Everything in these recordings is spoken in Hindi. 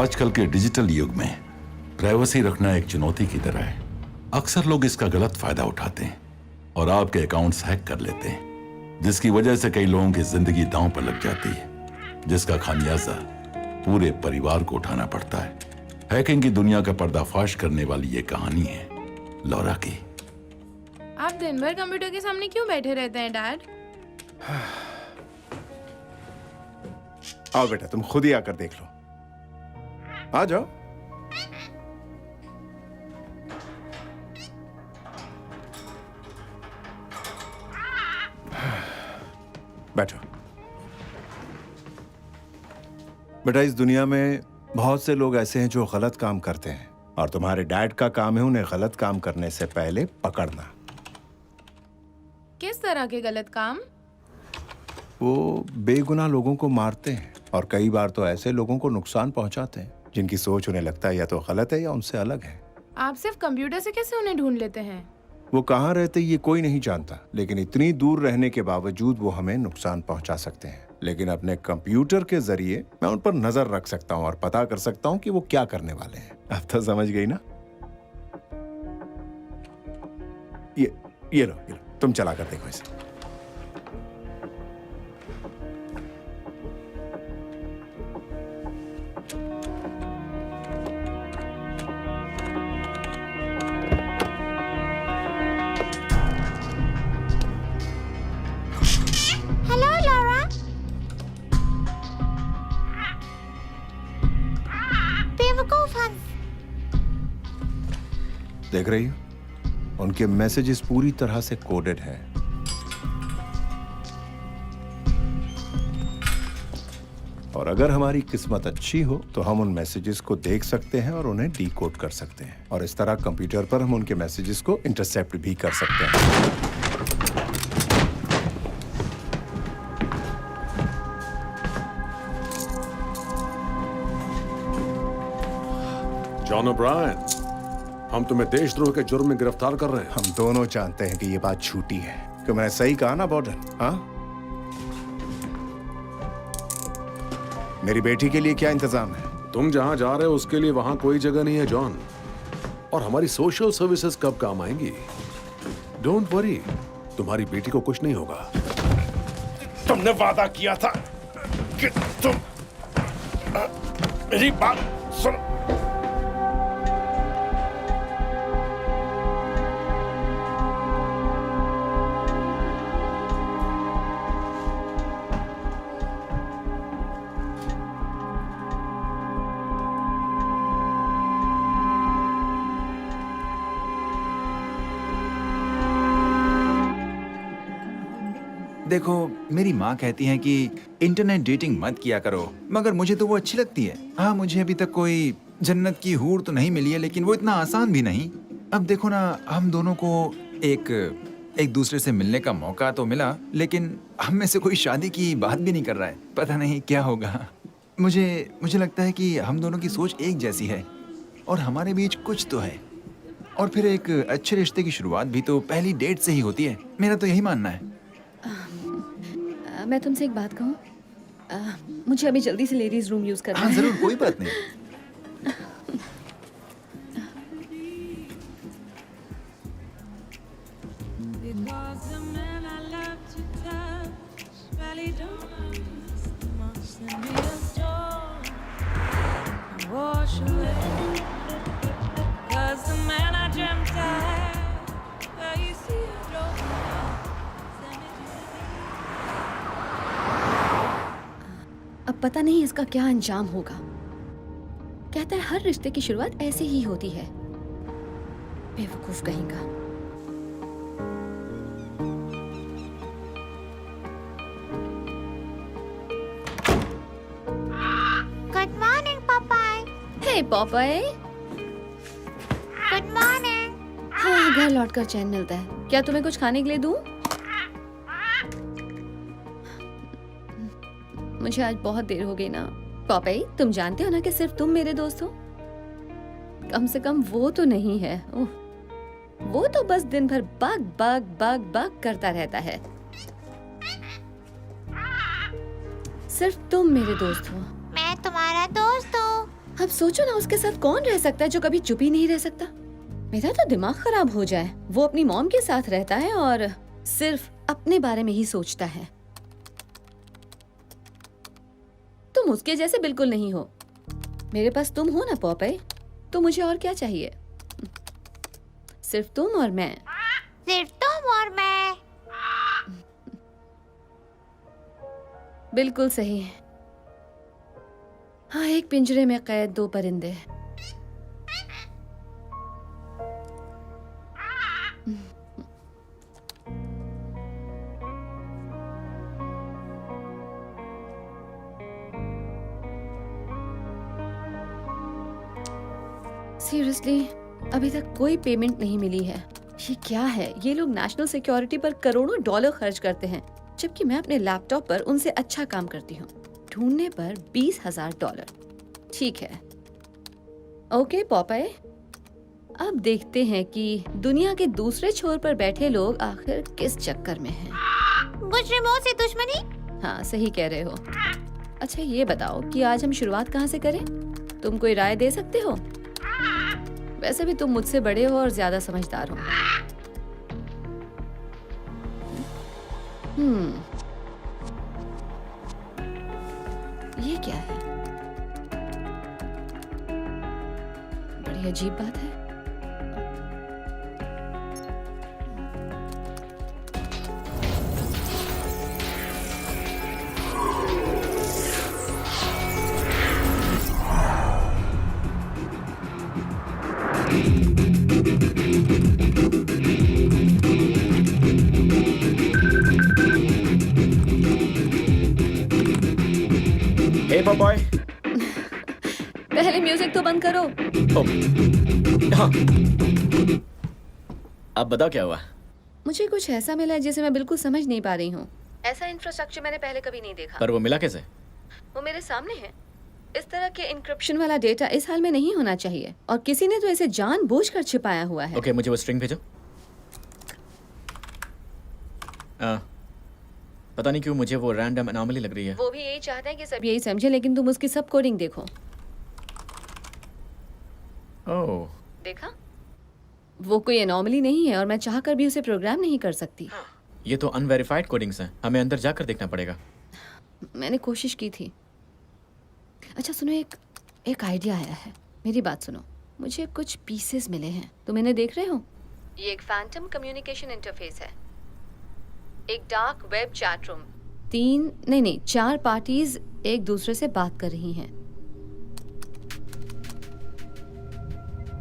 आजकल के डिजिटल युग में प्राइवेसी रखना एक चुनौती की तरह है। अक्सर लोग इसका गलत फायदा उठाते हैं और आपके अकाउंट्स हैक कर लेते हैं, जिसकी वजह से कई लोगों की जिंदगी दांव पर लग जाती है, जिसका खामियाजा पूरे परिवार को उठाना पड़ता है। हैकिंग की दुनिया का पर्दाफाश करने वाली ये कहानी है लौरा की। आप दिन भर कंप्यूटर के सामने क्यों बैठे रहते हैं डैड? आओ बेटा, तुम खुद ही आकर देख लो। आ जाओ। बैठो। बेटा, इस दुनिया में बहुत से लोग ऐसे हैं जो गलत काम करते हैं और तुम्हारे डैड का काम है उन्हें गलत काम करने से पहले पकड़ना। किस तरह के गलत काम? वो बेगुनाह लोगों को मारते हैं और कई बार तो ऐसे लोगों को नुकसान पहुंचाते हैं जिनकी सोच उन्हें लगता है या तो गलत है या उनसे अलग है। आप सिर्फ कंप्यूटर से कैसे उन्हें ढूंढ लेते हैं? वो कहाँ रहते ये कोई नहीं जानता, लेकिन इतनी दूर रहने के बावजूद वो हमें नुकसान पहुंचा सकते हैं। लेकिन अपने कंप्यूटर के जरिए मैं उन पर नजर रख सकता हूँ और पता कर सकता हूँ कि वो क्या करने वाले हैं। अब तो समझ गई ना? ये लो, तुम चला कर देखो इसे। देख रही हो, उनके मैसेजेस पूरी तरह से कोडेड है। और अगर हमारी किस्मत अच्छी हो तो हम उन मैसेजेस को देख सकते हैं और उन्हें डीकोड कर सकते हैं, और इस तरह कंप्यूटर पर हम उनके मैसेजेस को इंटरसेप्ट भी कर सकते हैं। जॉन ओब्रायन, हम तुम्हें देशद्रोह के जुर्म में गिरफ्तार कर रहे हैं। हम दोनों जानते हैं कि ये बात झूठी है। कि मैंने सही कहा ना बॉर्डन? हाँ, मेरी बेटी के लिए क्या इंतजाम है? तुम जहां जा रहे हो उसके लिए वहां कोई जगह नहीं है जॉन, और हमारी सोशल सर्विसेज कब काम आएंगी? डोंट वरी, तुम्हारी बेटी को कुछ नहीं होगा। तुमने वादा किया था कि तुम मेरी बात सुनो। देखो, मेरी माँ कहती है कि इंटरनेट डेटिंग मत किया करो, मगर मुझे तो वो अच्छी लगती है। हाँ, मुझे अभी तक कोई जन्नत की हूर तो नहीं मिली है, लेकिन वो इतना आसान भी नहीं। अब देखो ना, हम दोनों को एक दूसरे से मिलने का मौका तो मिला, लेकिन हम में से कोई शादी की बात भी नहीं कर रहा है। पता नहीं क्या होगा। मुझे लगता है कि हम दोनों की सोच एक जैसी है और हमारे बीच कुछ तो है। और फिर एक अच्छे रिश्ते की शुरुआत भी तो पहली डेट से ही होती है। मेरा तो यही मानना है। मैं तुमसे एक बात कहूँ? मुझे अभी जल्दी से लेडीज रूम यूज करना है। हाँ जरूर, कोई बात नहीं। अब पता नहीं इसका क्या अंजाम होगा। कहता है हर रिश्ते की शुरुआत ऐसे ही होती है। बेवकूफ कहेगा। Good morning Papai. Hey Papai. Good morning. हाँ, घर लौटकर चैन मिलता है। क्या तुम्हें कुछ खाने के लिए दूं? मुझे आज बहुत देर हो गई ना। पपाई, तुम जानते हो ना कि सिर्फ तुम मेरे दोस्त हो। कम से कम वो तो नहीं है। वो तो बस दिन भर बाग बाग बाग बाग करता रहता है। सिर्फ तुम मेरे दोस्त हो। मैं तुम्हारा दोस्त हूँ। अब सोचो ना, उसके साथ कौन रह सकता है जो कभी चुप ही नहीं रह सकता। मेरा तो दिमाग खराब हो जाए। वो अपनी मॉम के साथ रहता है और सिर्फ अपने बारे में ही सोचता है। तुम उसके जैसे बिल्कुल नहीं हो। मेरे पास तुम हो ना पॉपे, तो मुझे और क्या चाहिए? सिर्फ तुम और मैं। सिर्फ तुम और मैं। बिल्कुल सही। हाँ, एक पिंजरे में कैद दो परिंदे। सीरियसली, अभी तक कोई पेमेंट नहीं मिली है। ये क्या है? ये लोग नेशनल सिक्योरिटी पर करोड़ों डॉलर खर्च करते हैं, जबकि मैं अपने लैपटॉप पर उनसे अच्छा काम करती हूँ। ढूंढने पर $20,000। ठीक है, ओके पॉपाई, अब देखते हैं कि दुनिया के दूसरे छोर पर बैठे लोग आखिर किस चक्कर में हैं। मुजरिमों से दुश्मनी। हाँ, सही कह रहे हो। अच्छा ये बताओ कि आज हम शुरुआत कहाँ से करें? तुम कोई राय दे सकते हो? वैसे भी तुम मुझसे बड़े हो और ज्यादा समझदार हो। ये क्या है? बड़ी अजीब बात है। हे पॉपॉय। पहले म्यूजिक तो बंद करो। हाँ। अब बताओ क्या हुआ? मुझे कुछ ऐसा मिला है जिसे मैं बिल्कुल समझ नहीं पा रही हूँ। ऐसा इंफ्रास्ट्रक्चर मैंने पहले कभी नहीं देखा। पर वो मिला कैसे? वो मेरे सामने है। इस तरह के इंक्रिप्शन वाला डेटा इस हाल में नहीं होना चाहिए, और किसी ने तो इसे जानबूझकर छिपाया हुआ है। ओके, मुझे वो स्ट्रिंग भेजो। पता नहीं क्यों मुझे वो रैंडम अनोमली लग रही है। वो भी यही चाहते हैं कि सब यही समझे, लेकिन तुम उसकी सब कोडिंग देखो। ओह, देखा? वो कोई एनॉमली नहीं है और मैं चाहकर भी उसे प्रोग्राम नहीं कर सकती। ये तो अनवेरिफाइड कोडिंग्स हैं। हमें अंदर जाकर देखना पड़ेगा। मैंने कोशिश की थी। अच्छा सुनो, एक आइडिया आया है। मेरी बात सुनो, मुझे कुछ पीसेस मिले हैं। तुम इन्हें देख रहे हो? ये एक फैंटम कम्युनिकेशन इंटरफेस है, एक dark web chat room, 4 parties एक दूसरे से बात कर रही हैं।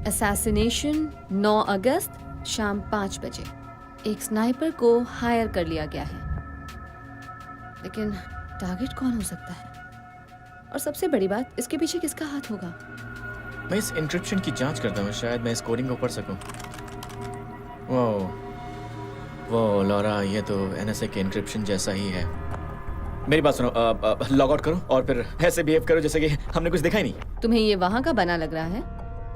असैसिनेशन 9 अगस्त शाम 5 बजे। एक स्नाइपर को हायर कर लिया गया है, लेकिन टारगेट कौन हो सकता है? और सबसे बड़ी बात, इसके पीछे किसका हाथ होगा? मैं इस इंक्रिप्शन की जांच करता हूँ, शायद मैं इस कोडिंग को पढ़ सकूं। वो लॉरा, ये तो एनएसए के इंक्रिप्शन जैसा ही है। मेरी बात सुनो, लॉग आउट करो और फिर ऐसे बिहेव करो जैसे कि हमने कुछ देखा ही नहीं। तुम्हें ये वहां का बना लग रहा है?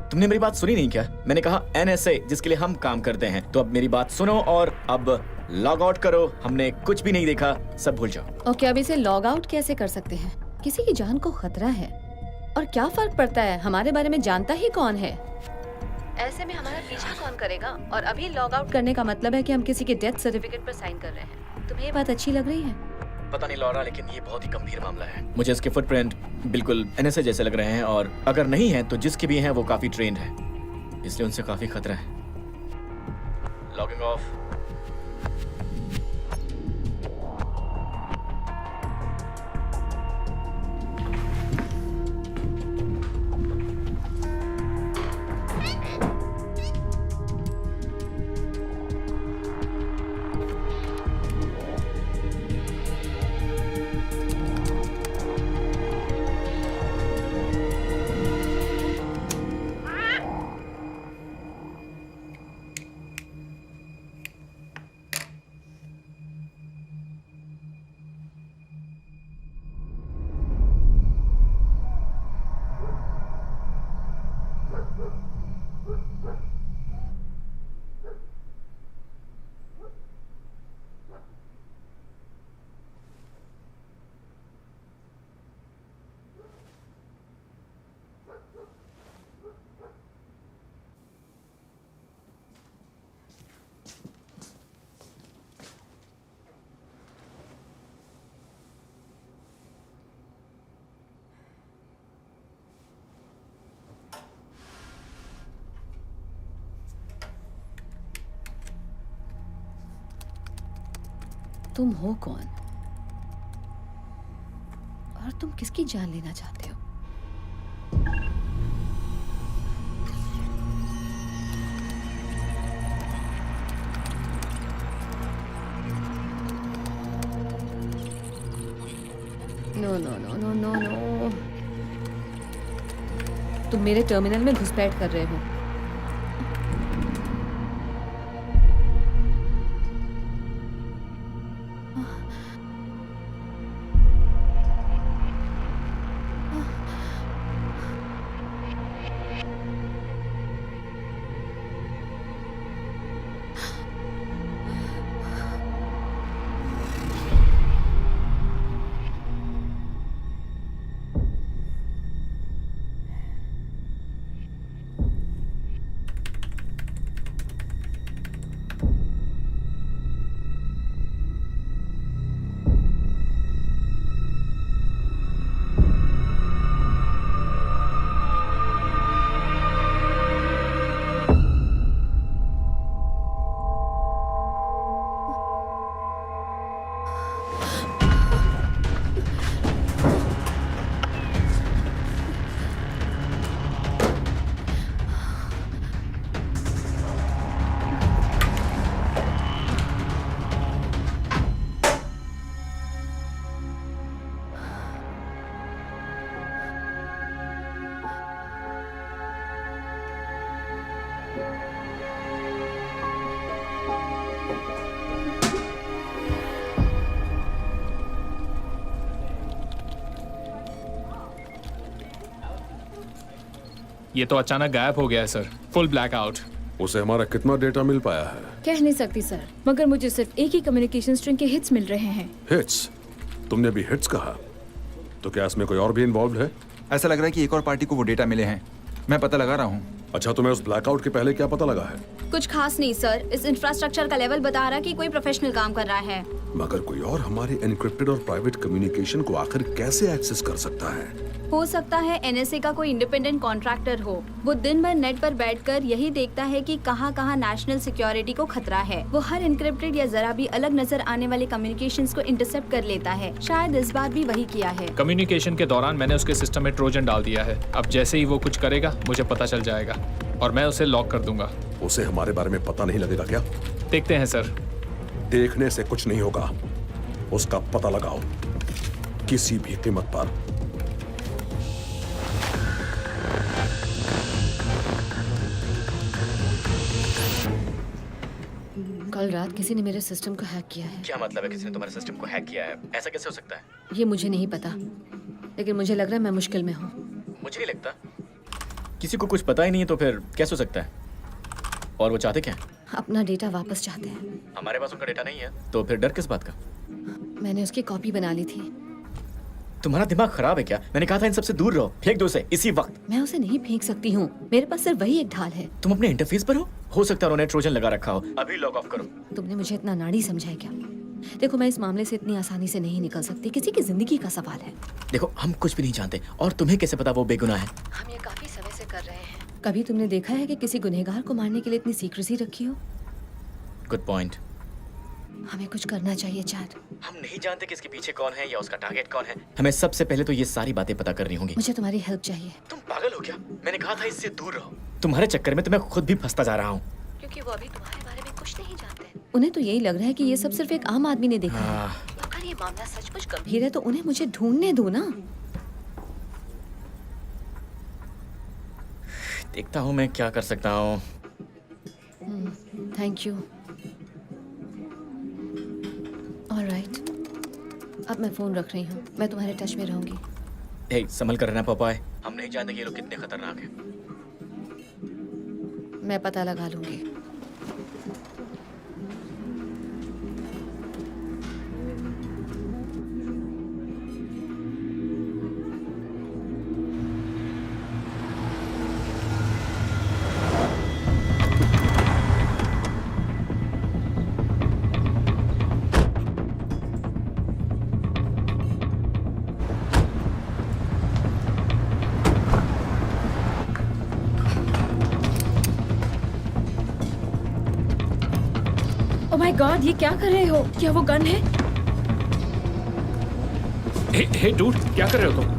तुमने मेरी बात सुनी नहीं क्या? मैंने कहा एनएसए, जिसके लिए हम काम करते हैं। तो अब मेरी बात सुनो और अब लॉग आउट करो। हमने कुछ भी नहीं देखा, सब भूल जाओ। ओके, अब इसे लॉग आउट कैसे कर सकते हैं? किसी की जान को खतरा है, और क्या फर्क पड़ता है? हमारे बारे में जानता ही कौन है? ऐसे में हमारा पीछा कौन करेगा? और अभी लॉग आउट करने का मतलब है कि हम किसी के डेथ सर्टिफिकेट पर साइन कर रहे हैं। तुम्हें ये बात अच्छी लग रही है? पता नहीं लॉरा, लेकिन ये बहुत ही गंभीर मामला है। मुझे इसके फुटप्रिंट बिल्कुल एनएसए जैसे लग रहे हैं, और अगर नहीं है तो जिसके भी हैं वो काफी ट्रेंड है, इसलिए उनसे काफी खतरा है। Logging off. तुम हो कौन? और तुम किसकी जान लेना चाहते हो? No no no no no no, तुम मेरे टर्मिनल में घुसपैठ कर रहे हो। ये तो अचानक गायब हो गया है सर, फुल ब्लैकआउट। उसे हमारा कितना डेटा मिल पाया है? कह नहीं सकती सर, मगर मुझे सिर्फ एक ही कम्युनिकेशन स्ट्रिंग के हिट्स मिल रहे हैं। हिट्स? तुमने अभी हिट्स कहा, तो क्या इसमें कोई और भी इन्वॉल्व है? ऐसा लग रहा है कि एक और पार्टी को वो डेटा मिले हैं। मैं पता लगा रहा हूँ। अच्छा, तुम्हें उस ब्लैकआउट के पहले क्या पता लगा है? कुछ खास नहीं सर, इस इंफ्रास्ट्रक्चर का लेवल बता रहा कि कोई प्रोफेशनल काम कर रहा है। मगर कोई और हमारे एनक्रिप्टेड और प्राइवेट कम्युनिकेशन को आखिर कैसे एक्सेस कर सकता है? हो सकता है एनएसए का कोई इंडिपेंडेंट कॉन्ट्रैक्टर हो। वो दिन भर नेट पर बैठकर यही देखता है कि कहाँ कहाँ नेशनल सिक्योरिटी को खतरा है। वो हर इनक्रिप्टेड या जरा भी अलग नजर आने वाले कम्युनिकेशंस को इंटरसेप्ट कर लेता है। शायद इस बार भी वही किया है। कम्युनिकेशन के दौरान मैंने उसके सिस्टम में ट्रोजन डाल दिया है। अब जैसे ही वो कुछ करेगा मुझे पता चल जाएगा और मैं उसे लॉक कर दूंगा। उसे हमारे बारे में पता नहीं लगेगा क्या? देखते हैं सर। देखने से कुछ नहीं होगा, उसका पता लगाओ किसी भी कीमत पर। कल रात किसी ने मेरे सिस्टम को हैक किया है। क्या मतलब है किसी ने तुम्हारे सिस्टम को हैक किया है? ऐसा कैसे हो सकता है? ये मुझे नहीं पता, लेकिन मुझे लग रहा है मैं मुश्किल में हूँ। मुझे नहीं लगता। किसी को कुछ पता ही नहीं है तो फिर कैसे हो सकता है? और वो चाहते क्या? अपना डेटा वापस चाहते हैं। हमारे पास उनका डेटा नहीं है तो फिर डर किस बात का? मैंने उसकी कॉपी बना ली थी। तुम्हारा दिमाग खराब है क्या? मैंने कहा था इन सबसे दूर रहो, फेंक दो उसे इसी वक्त। मैं उसे नहीं फेंक सकती हूँ, मेरे पास सिर्फ वही एक ढाल है। तुम अपने इंटरफेस पर हो सकता है उन्होंने ट्रोजन लगा रखा हो। अभी लॉग ऑफ करो। तुमने मुझे इतना नाड़ी समझा है क्या? देखो, मैं इस मामले से इतनी आसानी से नहीं निकल सकती। किसी की जिंदगी का सवाल है। देखो, हम कुछ भी नहीं जानते और तुम्हें कैसे पता वो बेगुनाह है? हम ये काफी समय से कर रहे हैं। कभी तुमने देखा है कि किसी गुनहगार को मारने के लिए इतनी सीक्रेसी रखी हो? Good point. हमें कुछ करना चाहिए चैट। हम नहीं जानते कि इसके पीछे कौन है या उसका टारगेट कौन है। हमें सबसे पहले तो ये सारी बातें पता करनी होंगी। मुझे तुम्हारी हेल्प चाहिए। तुम पागल हो क्या? मैंने कहा था इससे दूर रहो। तुम्हारे चक्कर में तो मैं खुद भी फंसता जा रहा हूँ। क्योंकि वो अभी तुम्हारे बारे में कुछ नहीं जानते। उन्हें तो यही लग रहा है कि ये सब सिर्फ एक आम आदमी ने देखा है। अगर ये मामला सचमुच गंभीर है तो उन्हें मुझे ढूंढने दो ना। देखता हूँ मैं क्या कर सकता हूँ। Thank you. ऑलराइट, अब मैं फोन रख रही हूँ। मैं तुम्हारे टच में रहूंगी। हे, संभल कर रहना पापाए। हम नहीं जानते कि ये लोग कितने खतरनाक हैं। मैं पता लगा लूंगी। ओह माय गॉड, ये क्या कर रहे हो? क्या वो गन है? हे डूड, क्या कर रहे हो तुम?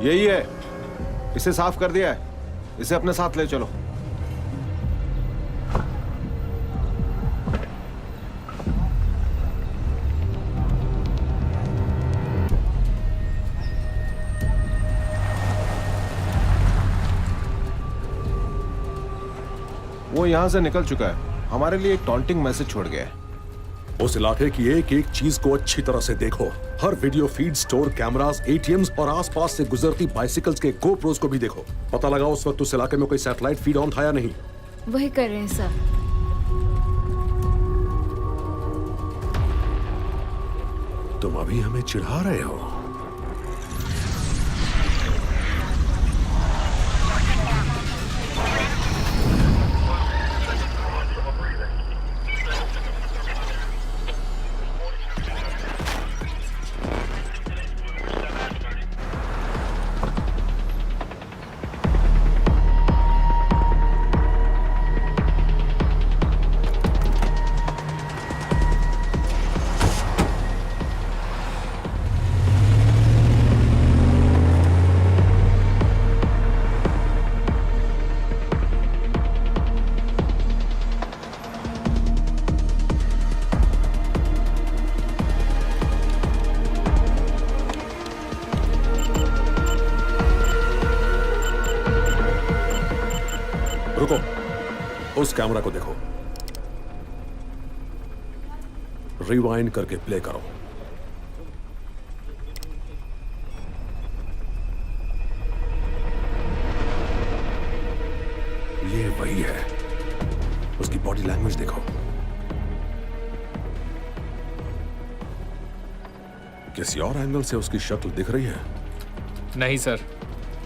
यही है, इसे साफ कर दिया है, इसे अपने साथ ले चलो। वो यहां से निकल चुका है, हमारे लिए एक टॉन्टिंग मैसेज छोड़ गया है। उस इलाके की एक एक चीज को अच्छी तरह से देखो। हर video feed, store cameras, ATMs और आसपास से गुजरती बाइसिकल्स के गोप्रोस को भी देखो। पता लगाओ उस वक्त उस इलाके में कोई सैटेलाइट फीड ऑन था या नहीं। वही कर रहे हैं सर। तुम अभी हमें चिढ़ा रहे हो। रुको, उस कैमरा को देखो। रिवाइंड करके प्ले करो। ये वही है। उसकी बॉडी लैंग्वेज देखो। किसी और एंगल से उसकी शक्ल दिख रही है? नहीं सर,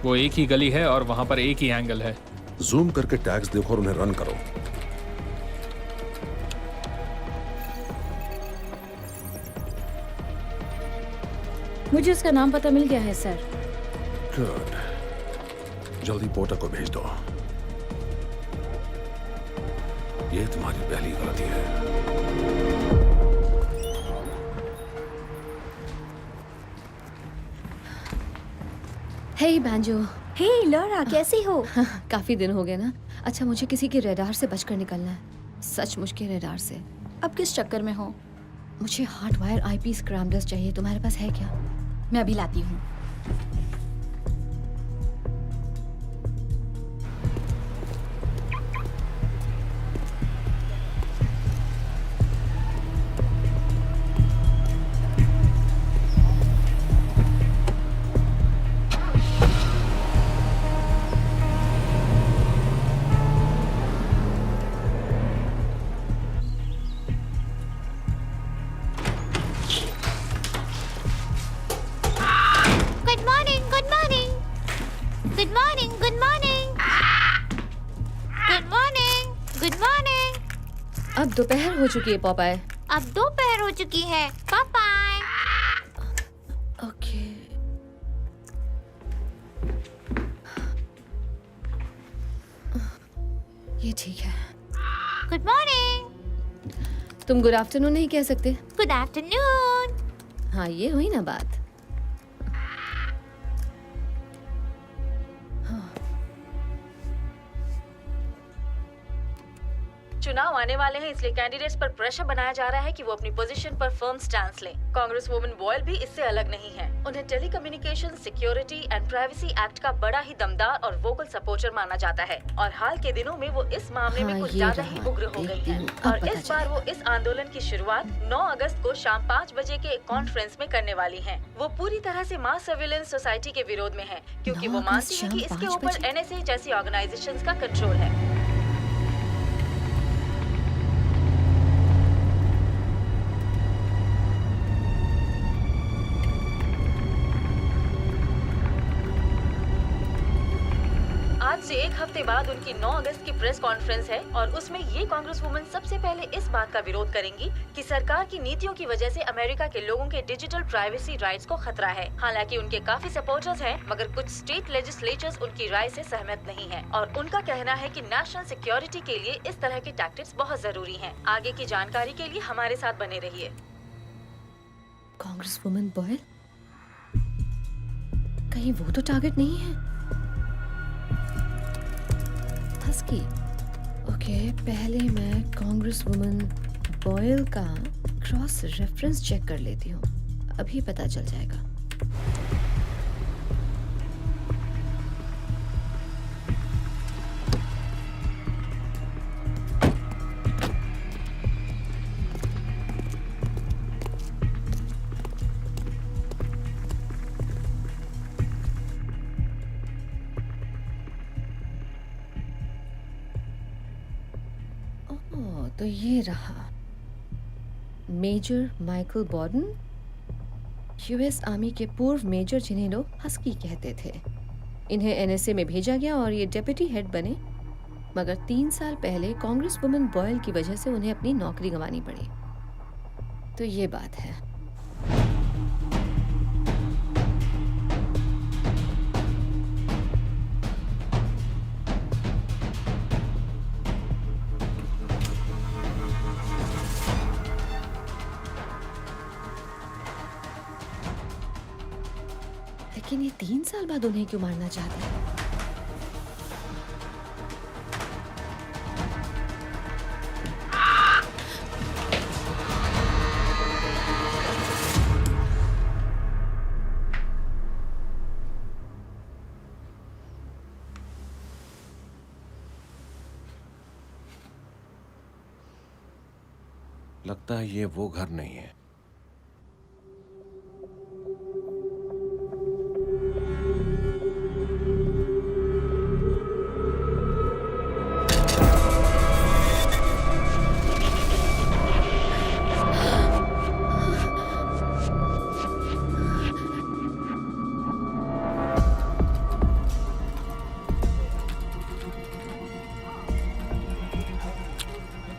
वो एक ही गली है और वहां पर एक ही एंगल है। जूम करके टैग्स देखो और उन्हें रन करो। मुझे उसका नाम पता मिल गया है सर। गुड, जल्दी पोर्टर को भेज दो। ये तुम्हारी पहली गलती है। हे बैंजो। हे लॉरा, कैसी हो? काफी दिन हो गए ना। अच्छा, मुझे किसी के रडार से बचकर निकलना है, सचमुच के रडार से। अब किस चक्कर में हो? मुझे हार्ड वायर आईपी स्क्रैम्बलर्स चाहिए, तुम्हारे पास है क्या? मैं अभी लाती हूँ। अब दोपहर हो चुकी है पॉपाय। अब दोपहर हो चुकी है पापाय। ओके। ये ठीक है। Good morning. तुम गुड आफ्टरनून नहीं कह सकते? Good afternoon. हाँ, ये हुई ना बात। चुनाव आने वाले हैं, इसलिए कैंडिडेट्स पर प्रेशर बनाया जा रहा है कि वो अपनी पोजीशन पर फर्म स्टैंड लें। कांग्रेस वुमन बॉयल भी इससे अलग नहीं है। उन्हें telecommunication security and privacy act का बड़ा ही दमदार और वोकल सपोर्टर माना जाता है, और हाल के दिनों में वो इस मामले में कुछ ज्यादा ही उग्र हो गई है। और इस बार वो इस आंदोलन की शुरुआत 9 अगस्त को शाम 5 बजे के एक कॉन्फ्रेंस में करने वाली है। वो पूरी तरह से मास सर्विलेंस सोसाइटी के विरोध में है, क्योंकि वो मानती है कि इसके ऊपर NSA जैसी ऑर्गेनाइजेशंस का कंट्रोल है। आज से 1 हफ्ते बाद उनकी 9 अगस्त की प्रेस कॉन्फ्रेंस है और उसमें ये कांग्रेस वुमन सबसे पहले इस बात का विरोध करेंगी कि सरकार की नीतियों की वजह से अमेरिका के लोगों के डिजिटल प्राइवेसी राइट्स को खतरा है। हालांकि उनके काफी सपोर्टर्स हैं, मगर कुछ स्टेट लेजिस्लेचर्स उनकी राय से सहमत नहीं है और उनका कहना है कि नेशनल सिक्योरिटी के लिए इस तरह के टैक्टिक्स बहुत जरूरी हैं। आगे की जानकारी के लिए हमारे साथ बने रहिए। कांग्रेस वुमन बॉयल, कहीं वो तो टारगेट नहीं है? हस्की, ओके, पहले मैं कांग्रेस वुमन बॉयल का क्रॉस रेफरेंस चेक कर लेती हूँ, अभी पता चल जाएगा। तो ये रहा मेजर माइकल बॉर्डन, यूएस आर्मी के पूर्व मेजर जिन्हें लोग हस्की कहते थे। इन्हें एनएसए में भेजा गया और ये डेप्यूटी हेड बने, मगर 3 साल पहले कांग्रेस वुमन बॉयल की वजह से उन्हें अपनी नौकरी गंवानी पड़ी। तो ये बात है। लेकिन ये 3 साल बाद उन्हें क्यों मारना चाहते हैं? लगता है ये वो घर नहीं है।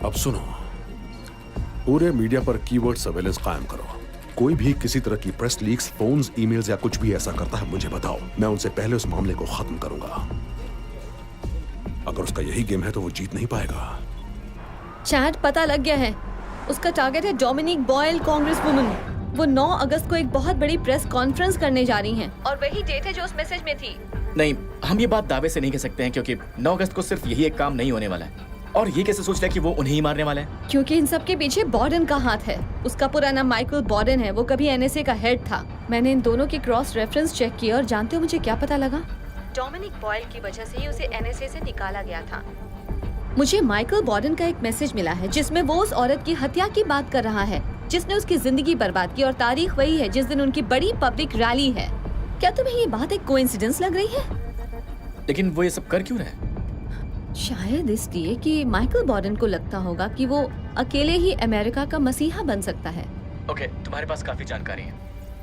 अब सुनो, पूरे मीडिया पर कीवर्ड सर्वेलेंस कायम करो। कोई भी किसी तरह की प्रेस लीक्स, फोन्स, ईमेल्स या कुछ भी ऐसा करता है मुझे बताओ, मैं उनसे पहले उस मामले को खत्म करूंगा। अगर उसका यही गेम है तो वो जीत नहीं पाएगा। चैट पता लग गया है, उसका टारगेट है डोमिनिक बॉयल, कांग्रेस वुमन। वो 9 अगस्त को एक बहुत बड़ी प्रेस कॉन्फ्रेंस करने जा रही हैं और वही डेट है जो उस मैसेज में थी। नहीं, हम ये बात दावे से नहीं कह सकते हैं क्योंकि 9 अगस्त को सिर्फ यही एक काम नहीं होने वाला है। और ये कैसे सोच लिया कि वो उन्हें ही मारने वाला है? क्योंकि इन सब के पीछे बॉर्डन का हाथ है। उसका पूरा नाम माइकल बॉर्डन है, वो कभी एनएसए का हेड था। मैंने इन दोनों की क्रॉस रेफरेंस चेक किया और जानते हो मुझे क्या पता लगा? डोमिनिक बॉयल की वजह से ही उसे एनएसए से निकाला गया था। मुझे माइकल बॉर्डन का एक मैसेज मिला है जिसमें वो उस औरत की हत्या की बात कर रहा है जिसने उसकी जिंदगी बर्बाद की, और तारीख वही है जिस दिन उनकी बड़ी पब्लिक रैली है। क्या तुम्हें ये बात एक कोइंसिडेंस लग रही है? लेकिन वो ये सब कर क्यों रहे? शायद इसलिए कि माइकल बॉर्डन को लगता होगा कि वो अकेले ही अमेरिका का मसीहा बन सकता है। ओके, तुम्हारे पास काफी जानकारी है,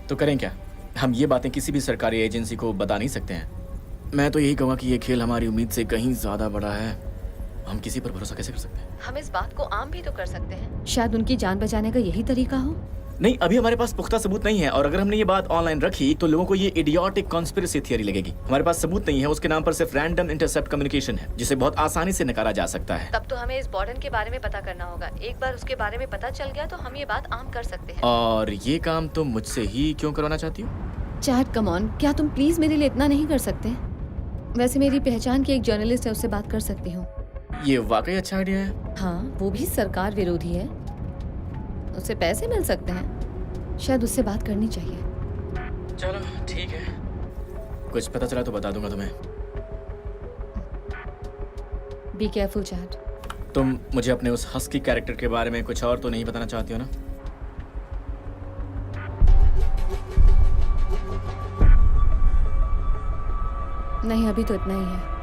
तो करें क्या? हम ये बातें किसी भी सरकारी एजेंसी को बता नहीं सकते हैं। मैं तो यही कहूँगा कि ये खेल हमारी उम्मीद से कहीं ज्यादा बड़ा है। हम किसी पर भरोसा कैसे कर सकते हैं? हम इस बात को आम भी तो कर सकते हैं। शायद उनकी जान बचाने का यही तरीका हो। नहीं, अभी हमारे पास पुख्ता सबूत नहीं है, और अगर हमने ये बात ऑनलाइन रखी तो लोगों को ये इडियोटिक कॉन्स्पिरेसी थियरी लगेगी। हमारे पास सबूत नहीं है, उसके नाम पर सिर्फ रैंडम इंटरसेप्ट कम्युनिकेशन है जिसे बहुत आसानी से नकारा जा सकता है। तब तो हमें इस बॉर्डन के बारे में पता करना होगा। एक बार उसके बारे में पता चल गया तो हम ये बात आम कर सकते हैं। और ये काम तुम मुझसे ही क्यों करवाना चाहती हो? चैट कम ऑन, क्या तुम प्लीज मेरे लिए इतना नहीं कर सकते? वैसे मेरी पहचान की एक जर्नलिस्ट है, उससे बात कर सकती हूँ। ये वाकई अच्छा आइडिया है। हाँ, वो भी सरकार विरोधी है, उससे पैसे मिल सकते हैं। शायद उससे बात करनी चाहिए। चलो ठीक है, कुछ पता चला तो बता दूंगा तुम्हें। Be careful chat. तुम मुझे अपने उस हस्की कैरेक्टर के बारे में कुछ और तो नहीं बताना चाहती हो ना? नहीं, अभी तो इतना ही है।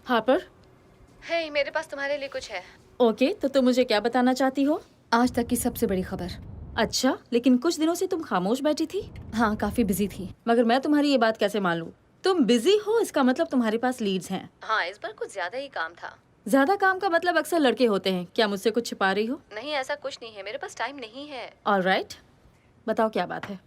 हार्पर, हे, मेरे पास तुम्हारे लिए कुछ है। ओके, तो तुम मुझे क्या बताना चाहती हो? आज तक की सबसे बड़ी खबर। अच्छा, लेकिन कुछ दिनों से तुम खामोश बैठी थी। हाँ, काफी बिजी थी। मगर मैं तुम्हारी ये बात कैसे मान लूं? तुम बिजी हो इसका मतलब तुम्हारे पास लीड्स हैं। हाँ, इस बार कुछ ज्यादा ही काम था। ज्यादा काम का मतलब अक्सर लड़के होते हैं। क्या मुझसे कुछ छिपा रही हो? नहीं, ऐसा कुछ नहीं है, मेरे पास टाइम नहीं है। ऑलराइट, बताओ क्या बात है।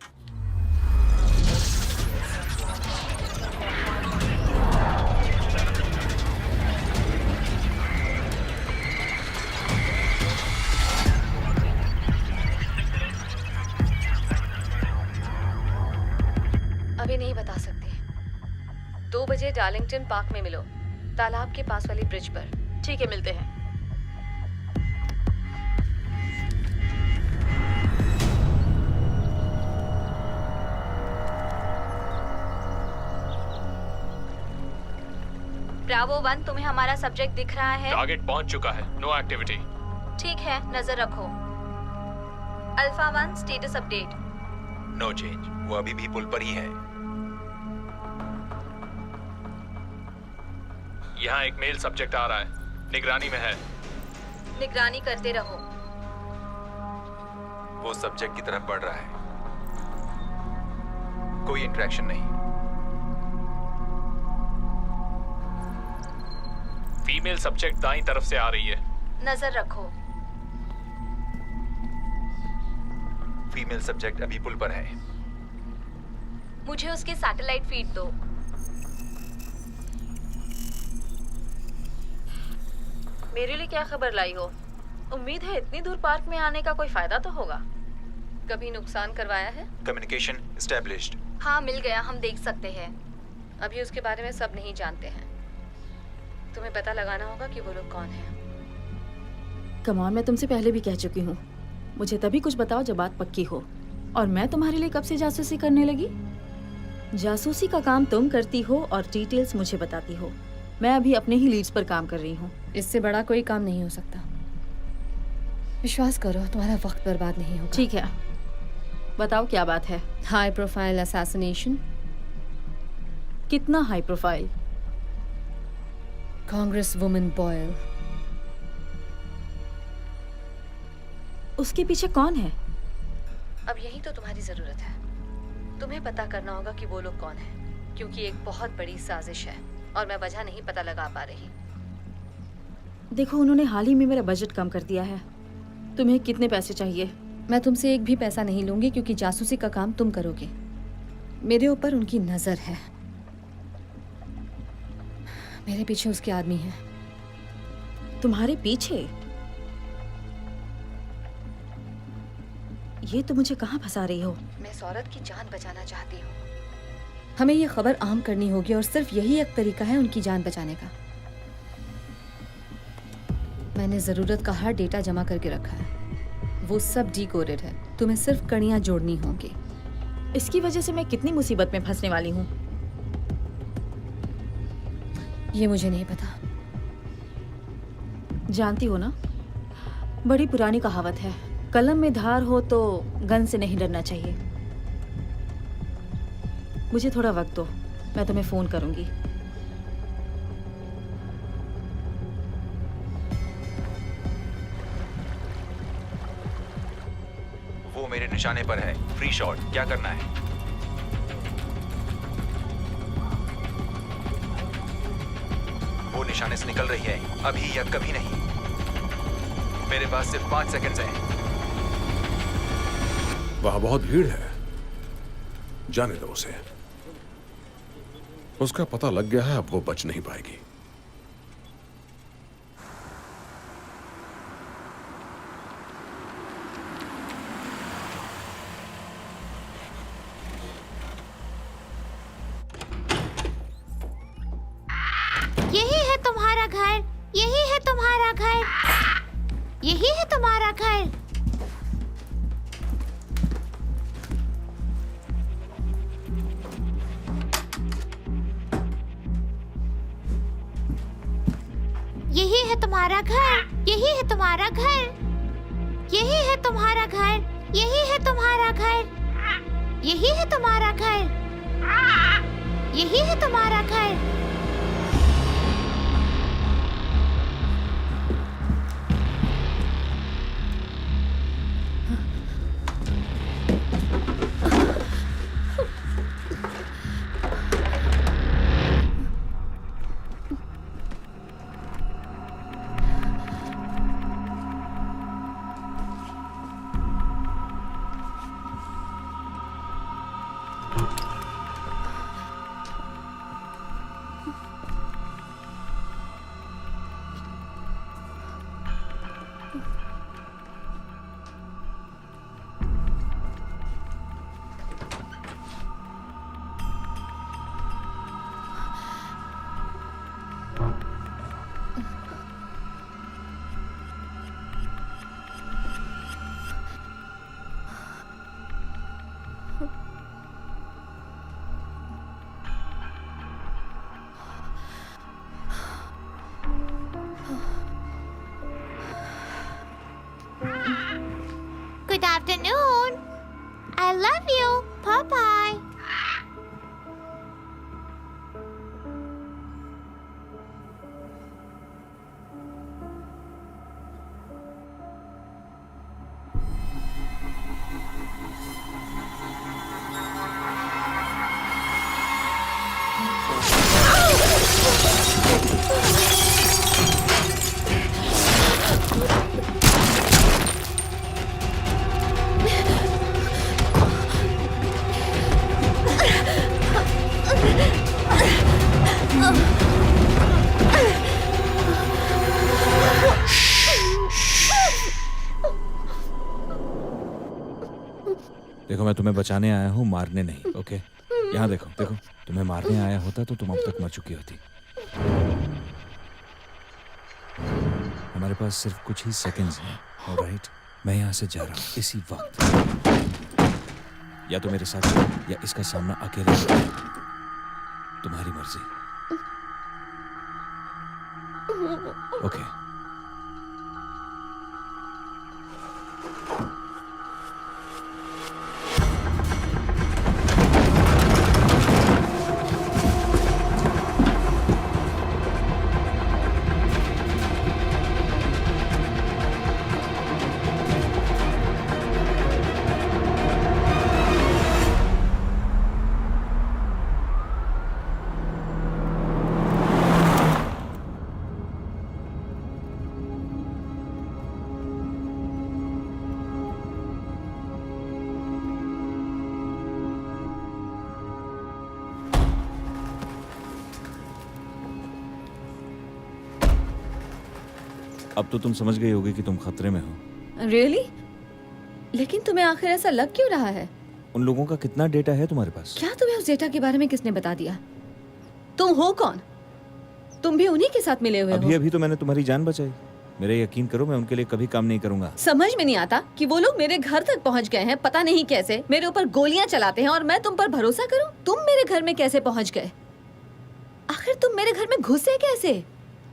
अभी नहीं बता सकती। 2 बजे डार्लिंगटन पार्क में मिलो, तालाब के पास वाली ब्रिज पर। ठीक है, मिलते हैं। ब्रावो 1, तुम्हें हमारा सब्जेक्ट दिख रहा है? टारगेट पहुंच चुका है, नो एक्टिविटी। ठीक है, नजर रखो। Alpha 1, status update. No change, वो अभी भी पुल पर ही है। यहाँ एक मेल सब्जेक्ट आ रहा है, निगरानी में है। निगरानी करते रहो। वो सब्जेक्ट की तरफ बढ़ रहा है, कोई इंटरेक्शन नहीं। फीमेल सब्जेक्ट दाईं तरफ से आ रही है। नजर रखो। फीमेल सब्जेक्ट अभी पुल पर है। मुझे उसके सैटेलाइट फीड दो। मेरे लिए क्या खबर लाई हो? उम्मीद है इतनी दूर पार्क में आने का कोई फायदा तो होगा। कभी नुकसान करवाया है? Communication established. हाँ, मिल गया, हम देख सकते हैं। अभी उसके बारे में सब नहीं जानते हैं। तुम्हें पता लगाना होगा कि वो लोग कौन हैं। कमॉन, मैं तुमसे पहले भी कह चुकी हूँ, मुझे तभी कुछ बताओ जब बात पक्की हो। और मैं तुम्हारे लिए कब से जासूसी करने लगी? जासूसी का काम तुम करती हो और डिटेल्स मुझे बताती हो। मैं अभी अपने ही लीड्स पर काम कर रही हूँ। इससे बड़ा कोई काम नहीं हो सकता। विश्वास करो, तुम्हारा वक्त बर्बाद नहीं होगा। ठीक है, बताओ क्या बात है। High profile assassination. कितना high profile? Congresswoman Boyle. उसके पीछे कौन है? अब यही तो तुम्हारी जरूरत है। तुम्हें पता करना होगा कि वो लोग कौन हैं, क्योंकि एक बहुत बड़ी साजिश है और मैं वजह नहीं पता लगा पा रही। देखो, उन्होंने हाल ही में मेरा बजट कम कर दिया है। तुम्हें कितने पैसे चाहिए? मैं तुमसे एक भी पैसा नहीं लूंगी, क्योंकि जासूसी का काम तुम करोगे। मेरे ऊपर उनकी नजर है। मेरे पीछे उसके आदमी हैं। तुम्हारे पीछे? ये तो मुझे कहाँ फंसा रही हो? मैं इस औरत की जान बचाना चाहती हूँ। हमें ये खबर आम करनी होगी और सिर्फ यही एक तरीका है उनकी जान बचाने का। मैंने जरूरत का हर डेटा जमा करके रखा है। वो सब डिकोडेड है। तुम्हें सिर्फ कड़ियां जोड़नी होंगी। इसकी वजह से मैं कितनी मुसीबत में फंसने वाली हूँ। ये मुझे नहीं पता। जानती हो ना, बड़ी पुरानी कहावत है, कलम में धार हो तो गन से नहीं डरना चाहिए। मुझे थोड़ा वक्त दो, मैं तुम्हें फोन करूंगी। वो मेरे निशाने पर है। फ्री शॉट, क्या करना है? वो निशाने से निकल रही है, अभी या कभी नहीं। मेरे पास सिर्फ 5 सेकंड्स हैं। वहां बहुत भीड़ है, जाने दो उसे। उसका पता लग गया है, अब वो बच नहीं पाएगी। यही है तुम्हारा घर, यही है तुम्हारा घर, यही है तुम्हारा घर। यही है तुम्हारा घर, यही है तुम्हारा घर, यही है तुम्हारा घर, यही है तुम्हारा घर, यही है तुम्हारा घर, यही है तुम्हारा घर। Good afternoon. I love you. Bye-bye. देखो मैं तुम्हें बचाने आया हूँ, मारने नहीं। ओके, यहाँ देखो देखो, तुम्हें मारने आया होता तो तुम अब तक मर चुकी होती। हमारे पास सिर्फ कुछ ही सेकंड्स हैं, ऑलराइट? मैं यहाँ से जा रहा हूँ इसी वक्त। या तो मेरे साथ चलो या इसका सामना अकेले करो। तुम्हारी मर्जी। ओके। अब तो तुम समझ गई होगी कि तुम खतरे में हो। रियली? लेकिन तुम्हें आखिर ऐसा लग क्यों रहा है? उन लोगों का कितना डेटा है तुम्हारे पास? क्या तुम्हें उस डेटा के बारे में किसने बता दिया? तुम हो कौन? तुम भी उन्हीं के साथ मिले हुए हो। अभी तो मैंने तुम्हारी जान बचाई। मेरे यकीन करो, मैं उनके लिए कभी काम नहीं करूंगा। समझ में नहीं आता कि वो लोग मेरे घर तक पहुंच गए हैं, पता नहीं कैसे, मेरे ऊपर गोलियां चलाते हैं और मैं तुम पर भरोसा करूं? तुम मेरे घर में कैसे पहुंच गए? आखिर तुम मेरे घर में घुसे कैसे?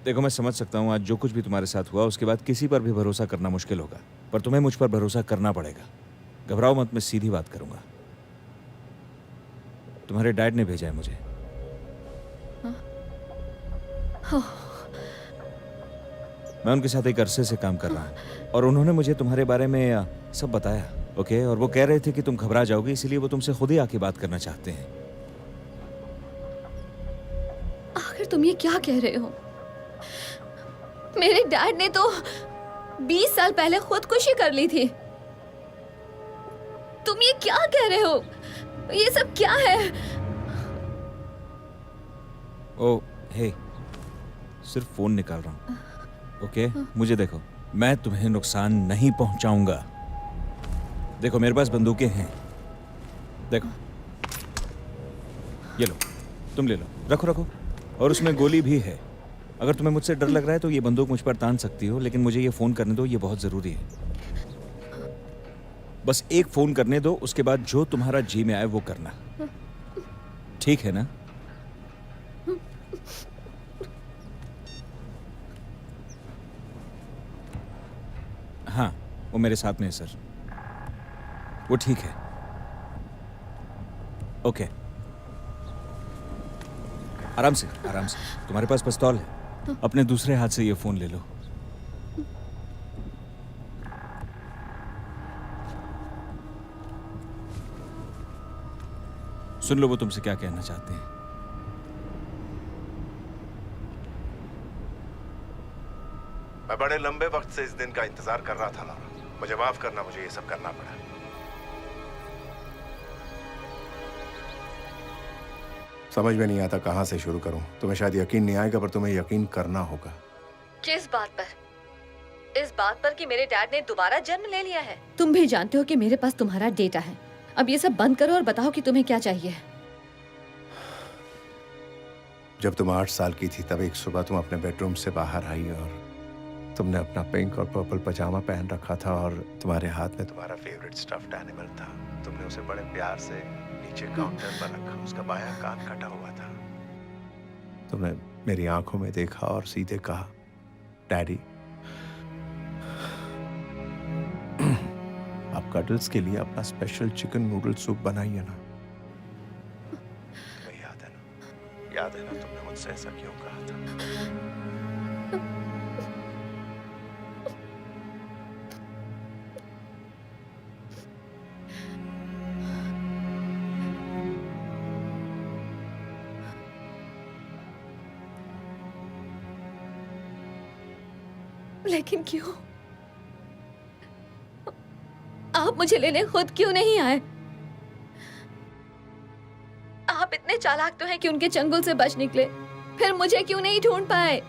देखो मैं समझ सकता हूँ आज जो कुछ भी तुम्हारे साथ हुआ उसके बाद किसी पर भी भरोसा करना मुश्किल होगा, पर तुम्हें मुझ पर भरोसा करना पड़ेगा। घबराओ मत, मैं सीधी बात करूंगा। तुम्हारे डैड ने भेजा है मुझे। मैं उनके साथ एक अरसे से काम कर रहा हूँ और उन्होंने मुझे तुम्हारे बारे में सब बताया। ओके, और वो कह रहे थे कि तुम घबरा जाओगे, इसलिए वो तुमसे खुद ही आके बात करना चाहते हैं। आखिर तुम ये क्या कह रहे हो? मेरे डैड ने तो 20 साल पहले खुदकुशी कर ली थी। तुम ये क्या कह रहे हो? ये सब क्या है? ओ हे, सिर्फ फोन निकाल रहा हूँ। ओके, मुझे देखो, मैं तुम्हें नुकसान नहीं पहुंचाऊंगा। देखो मेरे पास बंदूकें हैं, देखो ये लो, तुम ले लो, रखो रखो, और उसमें गोली भी है। अगर तुम्हें मुझसे डर लग रहा है तो ये बंदूक मुझ पर तान सकती हो, लेकिन मुझे ये फोन करने दो, ये बहुत जरूरी है। बस एक फोन करने दो, उसके बाद जो तुम्हारा जी में आए वो करना, ठीक है ना? हाँ, वो मेरे साथ में है सर। वो ठीक है। ओके, आराम से आराम से। तुम्हारे पास पिस्तौल है, अपने दूसरे हाथ से ये फोन ले लो। सुन लो वो तुमसे क्या कहना चाहते हैं। मैं बड़े लंबे वक्त से इस दिन का इंतजार कर रहा था लॉरा। मुझे माफ करना, मुझे ये सब करना पड़ा। समझ में नहीं आता कहां से शुरू करूं। तुम्हें शायद यकीन नहीं आएगा, पर तुम्हें यकीन करना होगा। किस बात पर? इस बात पर कि मेरे डैड ने दोबारा जन्म ले लिया है। तुम भी जानते हो कि मेरे पास तुम्हारा डेटा है। अब ये सब बंद करो और बताओ कि तुम्हें क्या चाहिए। जब तुम 8 साल की थी तब एक सुबह तुम अपने बेडरूम से बाहर आई और तुमने अपना पिंक और पर्पल पजामा पहन रखा था और तुम्हारे हाथ में तुम्हारा फेवरेट स्टफ्ड एनिमल था। तुमने उसे बड़े प्यार से नीचे काउंटर पर रखा, उसका बायां कान कटा हुआ था। तुमने मेरी आंखों में देखा और सीधे कहा, डैडी। कटल्स के लिए अपना स्पेशल चिकन नूडल सूप बनाइए ना। तुम्हें याद है ना तुमने मुझसे ऐसा क्यों कहा था? लेकिन क्यों? आप मुझे लेने खुद क्यों नहीं आए? आप इतने चालाक तो हैं कि उनके चंगुल से बच निकले, फिर मुझे क्यों नहीं ढूंढ पाए?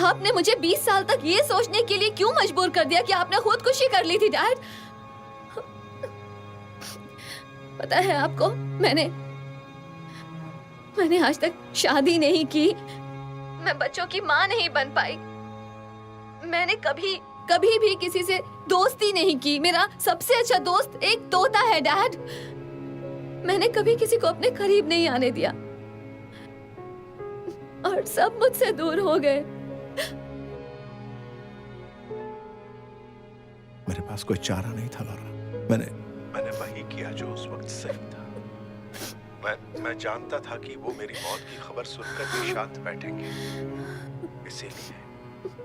आपने मुझे 20 साल तक ये सोचने के लिए क्यों मजबूर कर दिया कि आपने खुदकुशी कर ली थी डैड? पता है आपको, मैंने आज तक शादी नहीं की, मैं बच्चों की माँ नहीं बन पाई, मैंने कभी भी किसी से दोस्ती नहीं की। मेरा सबसे अच्छा दोस्त एक तोता है डैड। मैंने कभी किसी को अपने करीब नहीं आने दिया और सब मुझसे दूर हो गए। मेरे पास कोई चारा नहीं था लॉरा। मैंने वही किया जो उस वक्त सही था। मैं जानता था कि वो मेरी मौत की खबर सुनकर भी शांत बैठेंगे, इसीलिए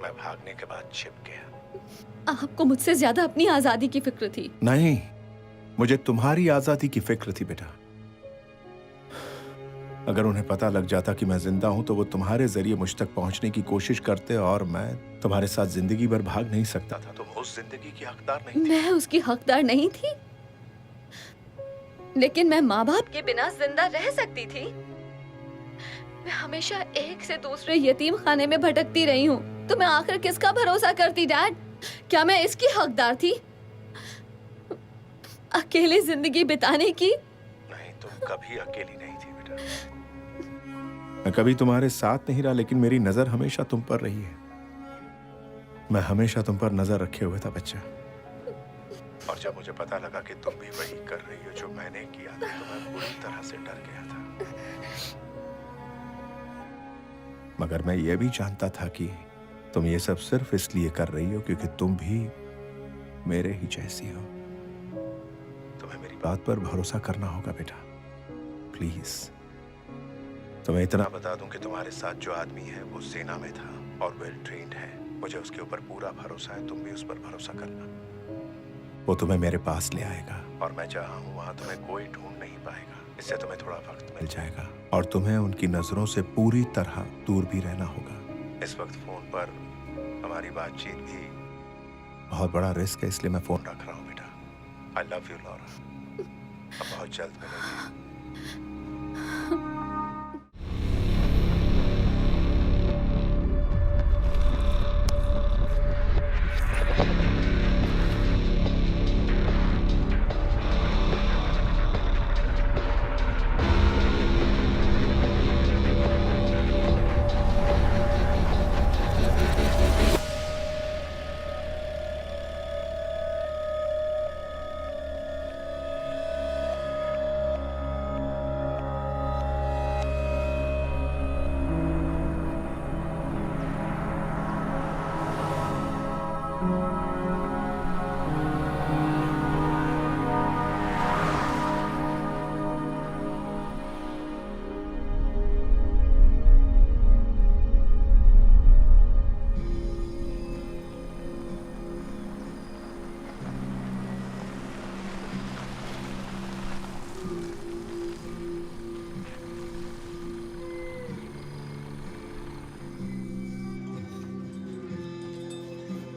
मैं भागने के बाद छिप गया। आपको मुझसे ज्यादा अपनी आजादी की फिक्र थी। नहीं, मुझे तुम्हारी आजादी की फिक्र थी बेटा। अगर उन्हें पता लग जाता कि मैं जिंदा हूं तो वो तुम्हारे जरिए मुझ तक पहुंचने की कोशिश करते और मैं तुम्हारे साथ जिंदगी भर भाग नहीं सकता था। तुम उस जिंदगी की हकदार नहीं थी। मैं उसकी हकदार नहीं थी, लेकिन मैं माँ बाप के बिना जिंदा रह सकती थी। मैं हमेशा एक से दूसरे यतीम खाने में भटकती रही हूँ, तो मैं आखिर किसका भरोसा करती डैड? क्या मैं इसकी हकदार थी, अकेली जिंदगी बिताने की? नहीं, तुम कभी अकेली नहीं थी बेटा। मैं कभी तुम्हारे साथ नहीं रहा, लेकिन मेरी नजर हमेशा तुम पर रही है। मैं हमेशा तुम पर नजर रखे हुए था बच्चा। और जब मुझे पता लगा कि तुम भी वही कर रही हो जो मैंने किया था, तो मैं पूरी तरह से डर गया था। मगर मैं ये भी जानता था कि तुम ये सब सिर्फ इसलिए कर रही हो क्योंकि तुम भी मेरे ही जैसी हो। तुम्हें मेरी बात पर भरोसा करना होगा बेटा, प्लीज। तुम्हें इतना बता दूं कि तुम्हारे साथ जो आदमी है वो सेना में था और वेल ट्रेन्ड है। मुझे उसके ऊपर पूरा भरोसा है, तुम भी उस पर भरोसा करना। वो तुम्हें मेरे पास ले आएगा और मैं जहां हूं वहां तुम्हें कोई ढूंढ नहीं पाएगा। इससे तुम्हें थोड़ा वक्त मिल जाएगा और तुम्हें उनकी नजरों से पूरी तरह दूर भी रहना होगा। इस वक्त फोन पर हमारी बातचीत भी बहुत बड़ा रिस्क है, इसलिए मैं फोन रख रहा हूँ बेटा। I love you Laura. अब बहुत जल्द मिलेंगे।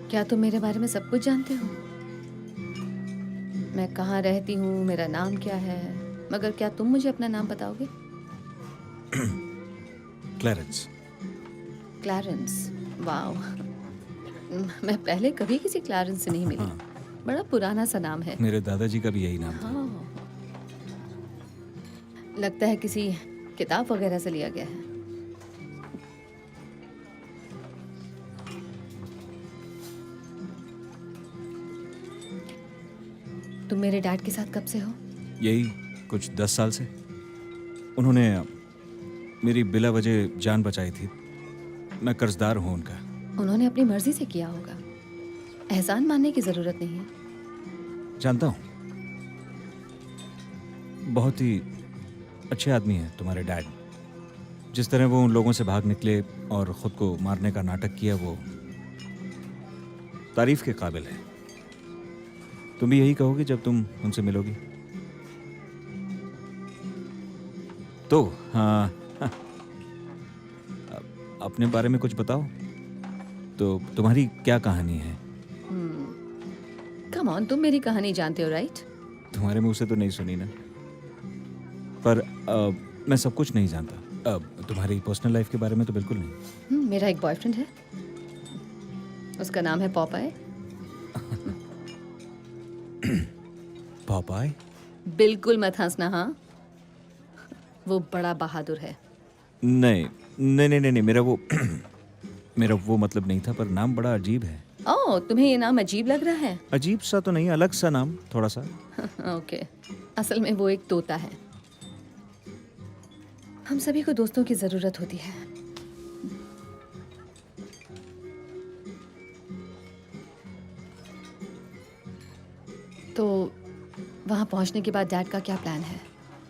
क्या तुम मेरे बारे में सब कुछ जानते हो? मैं कहाँ रहती हूँ, मेरा नाम क्या है, मगर क्या तुम मुझे अपना नाम बताओगे? क्लैरेंस। Clarence, wow. मैं पहले कभी किसी क्लैरेंस से नहीं मिली। हाँ। बड़ा पुराना सा नाम है। मेरे दादाजी का भी यही नाम था। हाँ। लगता है किसी किताब वगैरह से लिया गया है। तुम मेरे डैड के साथ कब से हो? यही कुछ 10 साल से। उन्होंने मेरी बिला वजह जान बचाई थी। मैं कर्जदार हूँ उनका। उन्होंने अपनी मर्जी से किया होगा। एहसान मानने की जरूरत नहीं है। जानता हूँ, बहुत ही अच्छे आदमी हैं तुम्हारे डैड। जिस तरह वो उन लोगों से भाग निकले और खुद को मारने का नाटक किया, वो तारीफ के काबिल है। तुम भी यही कहोगे जब तुम उनसे मिलोगी? तो हाँ, अपने बारे में कुछ बताओ। तो तुम्हारी क्या कहानी है? कम ऑन, तुम मेरी कहानी जानते हो राइट? तुम्हारे मुंह से तो नहीं सुनी ना, पर मैं सब कुछ नहीं जानता। तुम्हारी पर्सनल लाइफ के बारे में तो बिल्कुल नहीं। मेरा एक बॉयफ्रेंड है, उसका नाम है पॉपाई। पॉपाई? बिल्कुल मत हंसना। हाँ, वो बड़ा बहादुर है। नहीं नहीं नहीं नहीं, मेरा वो मेरा वो मतलब नहीं था, पर नाम बड़ा अजीब है। ओह, तुम्हें ये नाम अजीब लग रहा है? अजीब सा तो नहीं, अलग सा नाम थोड़ा सा। ओके, असल में वो एक तोता है। हम सभी को दोस्तों की जरूरत होती है। तो वहां पहुंचने के बाद डैड का क्या प्लान है?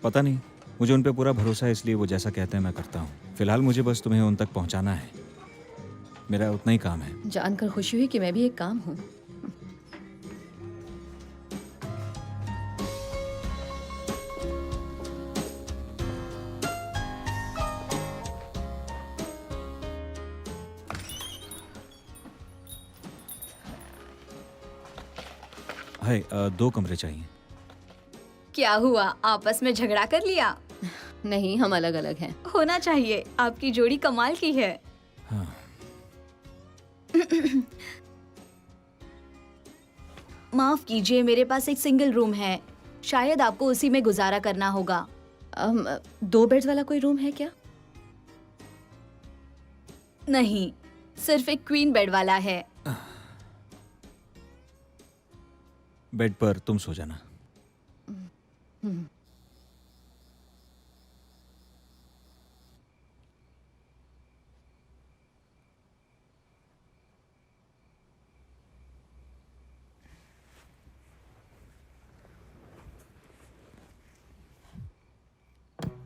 पता नहीं, मुझे उन पे पूरा भरोसा है, इसलिए वो जैसा कहते हैं मैं करता हूँ। फिलहाल मुझे बस तुम्हें उन तक पहुँचाना है, मेरा उतना ही काम है। जानकर खुशी हुई कि मैं भी एक काम हूँ। हाय, 2 कमरे चाहिए। क्या हुआ, आपस में झगड़ा कर लिया? नहीं, हम अलग अलग हैं। होना चाहिए, आपकी जोड़ी कमाल की है। हाँ। माफ कीजिए, मेरे पास एक सिंगल रूम है, शायद आपको उसी में गुजारा करना होगा। 2 बेड्स वाला कोई रूम है क्या? नहीं, सिर्फ एक क्वीन बेड वाला है। बेड पर तुम सो जाना।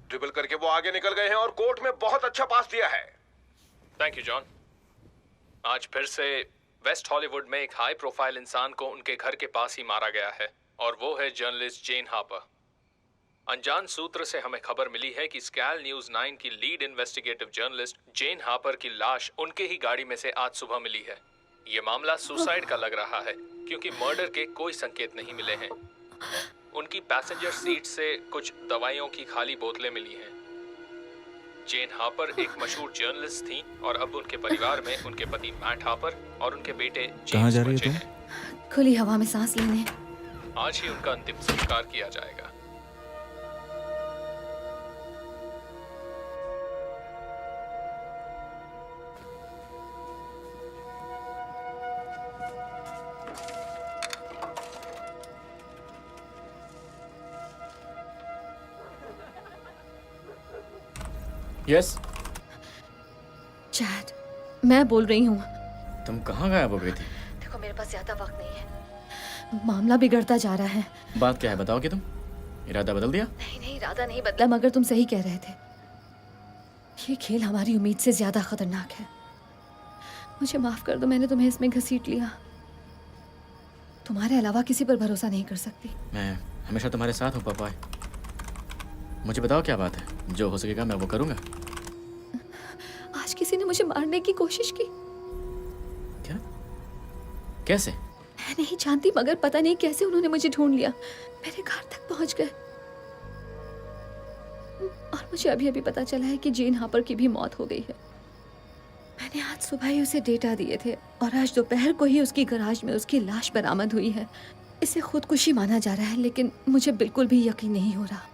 ट्रिपल करके वो आगे निकल गए हैं और कोर्ट में बहुत अच्छा पास दिया है। Thank you John. आज फिर से वेस्ट हॉलीवुड में एक हाई प्रोफाइल इंसान को उनके घर के पास ही मारा गया है, और वो है जर्नलिस्ट जेन हापर। अनजान सूत्र से हमें खबर मिली है कि स्कैल न्यूज़ 9 की लीड इन्वेस्टिगेटिव जर्नलिस्ट जेन हापर की लाश उनके ही गाड़ी में से आज सुबह मिली है। ये मामला सुसाइड का लग रहा है, क्योंकि मर्डर के कोई संकेत नहीं मिले हैं। उनकी पैसेंजर सीट से कुछ दवाइयों की खाली बोतलें मिली हैं। जेन हापर एक मशहूर जर्नलिस्ट थी, और अब उनके परिवार में उनके पति मैट हापर और उनके बेटे कहाँ जा जेम्स रही हो बचे तुम? हैं। खुली हवा में सांस लेने। आज ही उनका अंतिम संस्कार किया जाएगा। यस, चैट, मैं बोल रही हूँ। तुम कहाँ गायब हो गई थी? देखो, मेरे पास ज्यादा वक्त नहीं है, मामला बिगड़ता जा रहा है। बात क्या है, बताओ कि तुम इरादा बदल दिया? नहीं, इरादा नहीं बदला, मगर तुम सही कह रहे थे। ये खेल हमारी उम्मीद से ज्यादा खतरनाक है। मुझे माफ कर दो, मैंने तुम्हें इसमें घसीट लिया। तुम्हारे अलावा किसी पर भरोसा नहीं कर सकती। मैं हमेशा तुम्हारे साथ हूँ पापा। मुझे बताओ क्या बात है, जो हो सकेगा मैं वो करूँगा। आज किसी ने मुझे मारने की कोशिश की। क्या? कैसे? मैं नहीं जानती, मगर पता नहीं कैसे उन्होंने मुझे ढूंढ लिया, मेरे घर तक पहुंच गए। और मुझे अभी अभी पता चला है कि जेन हापर की भी मौत हो गई है। मैंने आज सुबह ही उसे डेटा दिए थे, और आज दोपहर को ही उसकी गैराज में उसकी लाश बरामद हुई है। इसे खुदकुशी माना जा रहा है, लेकिन मुझे बिल्कुल भी यकीन नहीं हो रहा।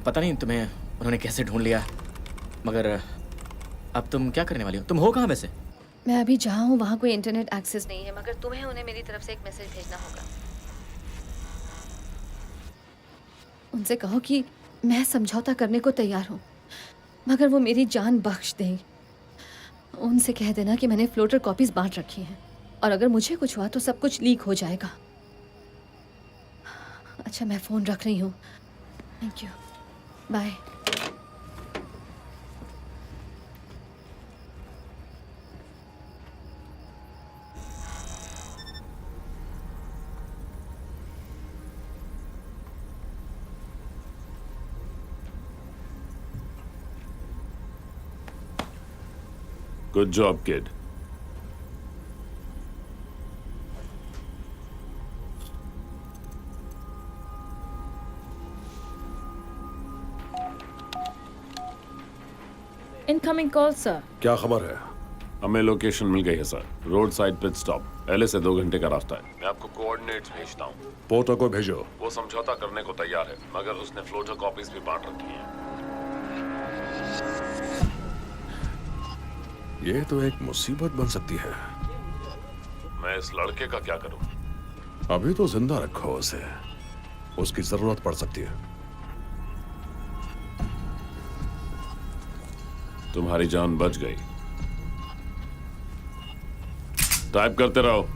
पता नहीं तुम्हें उन्होंने कैसे ढूंढ लिया, मगर अब तुम क्या करने वाली हो? तुम हो कहाँ वैसे? मैं अभी जहाँ हूँ वहाँ कोई इंटरनेट एक्सेस नहीं है, मगर तुम्हें उन्हें मेरी तरफ से एक मैसेज भेजना होगा। उनसे कहो कि मैं समझौता करने को तैयार हूँ, मगर वो मेरी जान बख्श दें। उनसे कह देना कि मैंने फ्लोटर कॉपीज बांट रखी हैं, और अगर मुझे कुछ हुआ तो सब कुछ लीक हो जाएगा। अच्छा, मैं फ़ोन रख रही हूँ। Thank you, bye. Good job, kid. Incoming call sir. क्या खबर है? हमें लोकेशन मिल गई है sir. Road side pit stop, पहले से 2 घंटे का रास्ता है। मैं आपको कोऑर्डिनेट्स भेजता हूँ। पोर्टर को भेजो। वो समझौता करने को तैयार है, मगर उसने फ्लोटर कॉपीज भी बांट रखी हैं। ये तो एक मुसीबत बन सकती है। मैं इस लड़के का क्या करूँ? अभी तो जिंदा रखो उसे, उसकी जरूरत पड़ सकती है। तुम्हारी जान बच गई। टाइप करते रहो।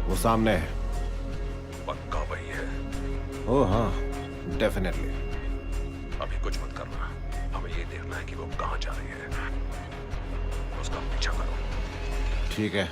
वो सामने है। पक्का वही है? ओ हाँ, डेफिनेटली। अभी कुछ मत करना, हमें ये देखना है कि वो कहाँ जा रही है। उसका पीछा करो। ठीक है।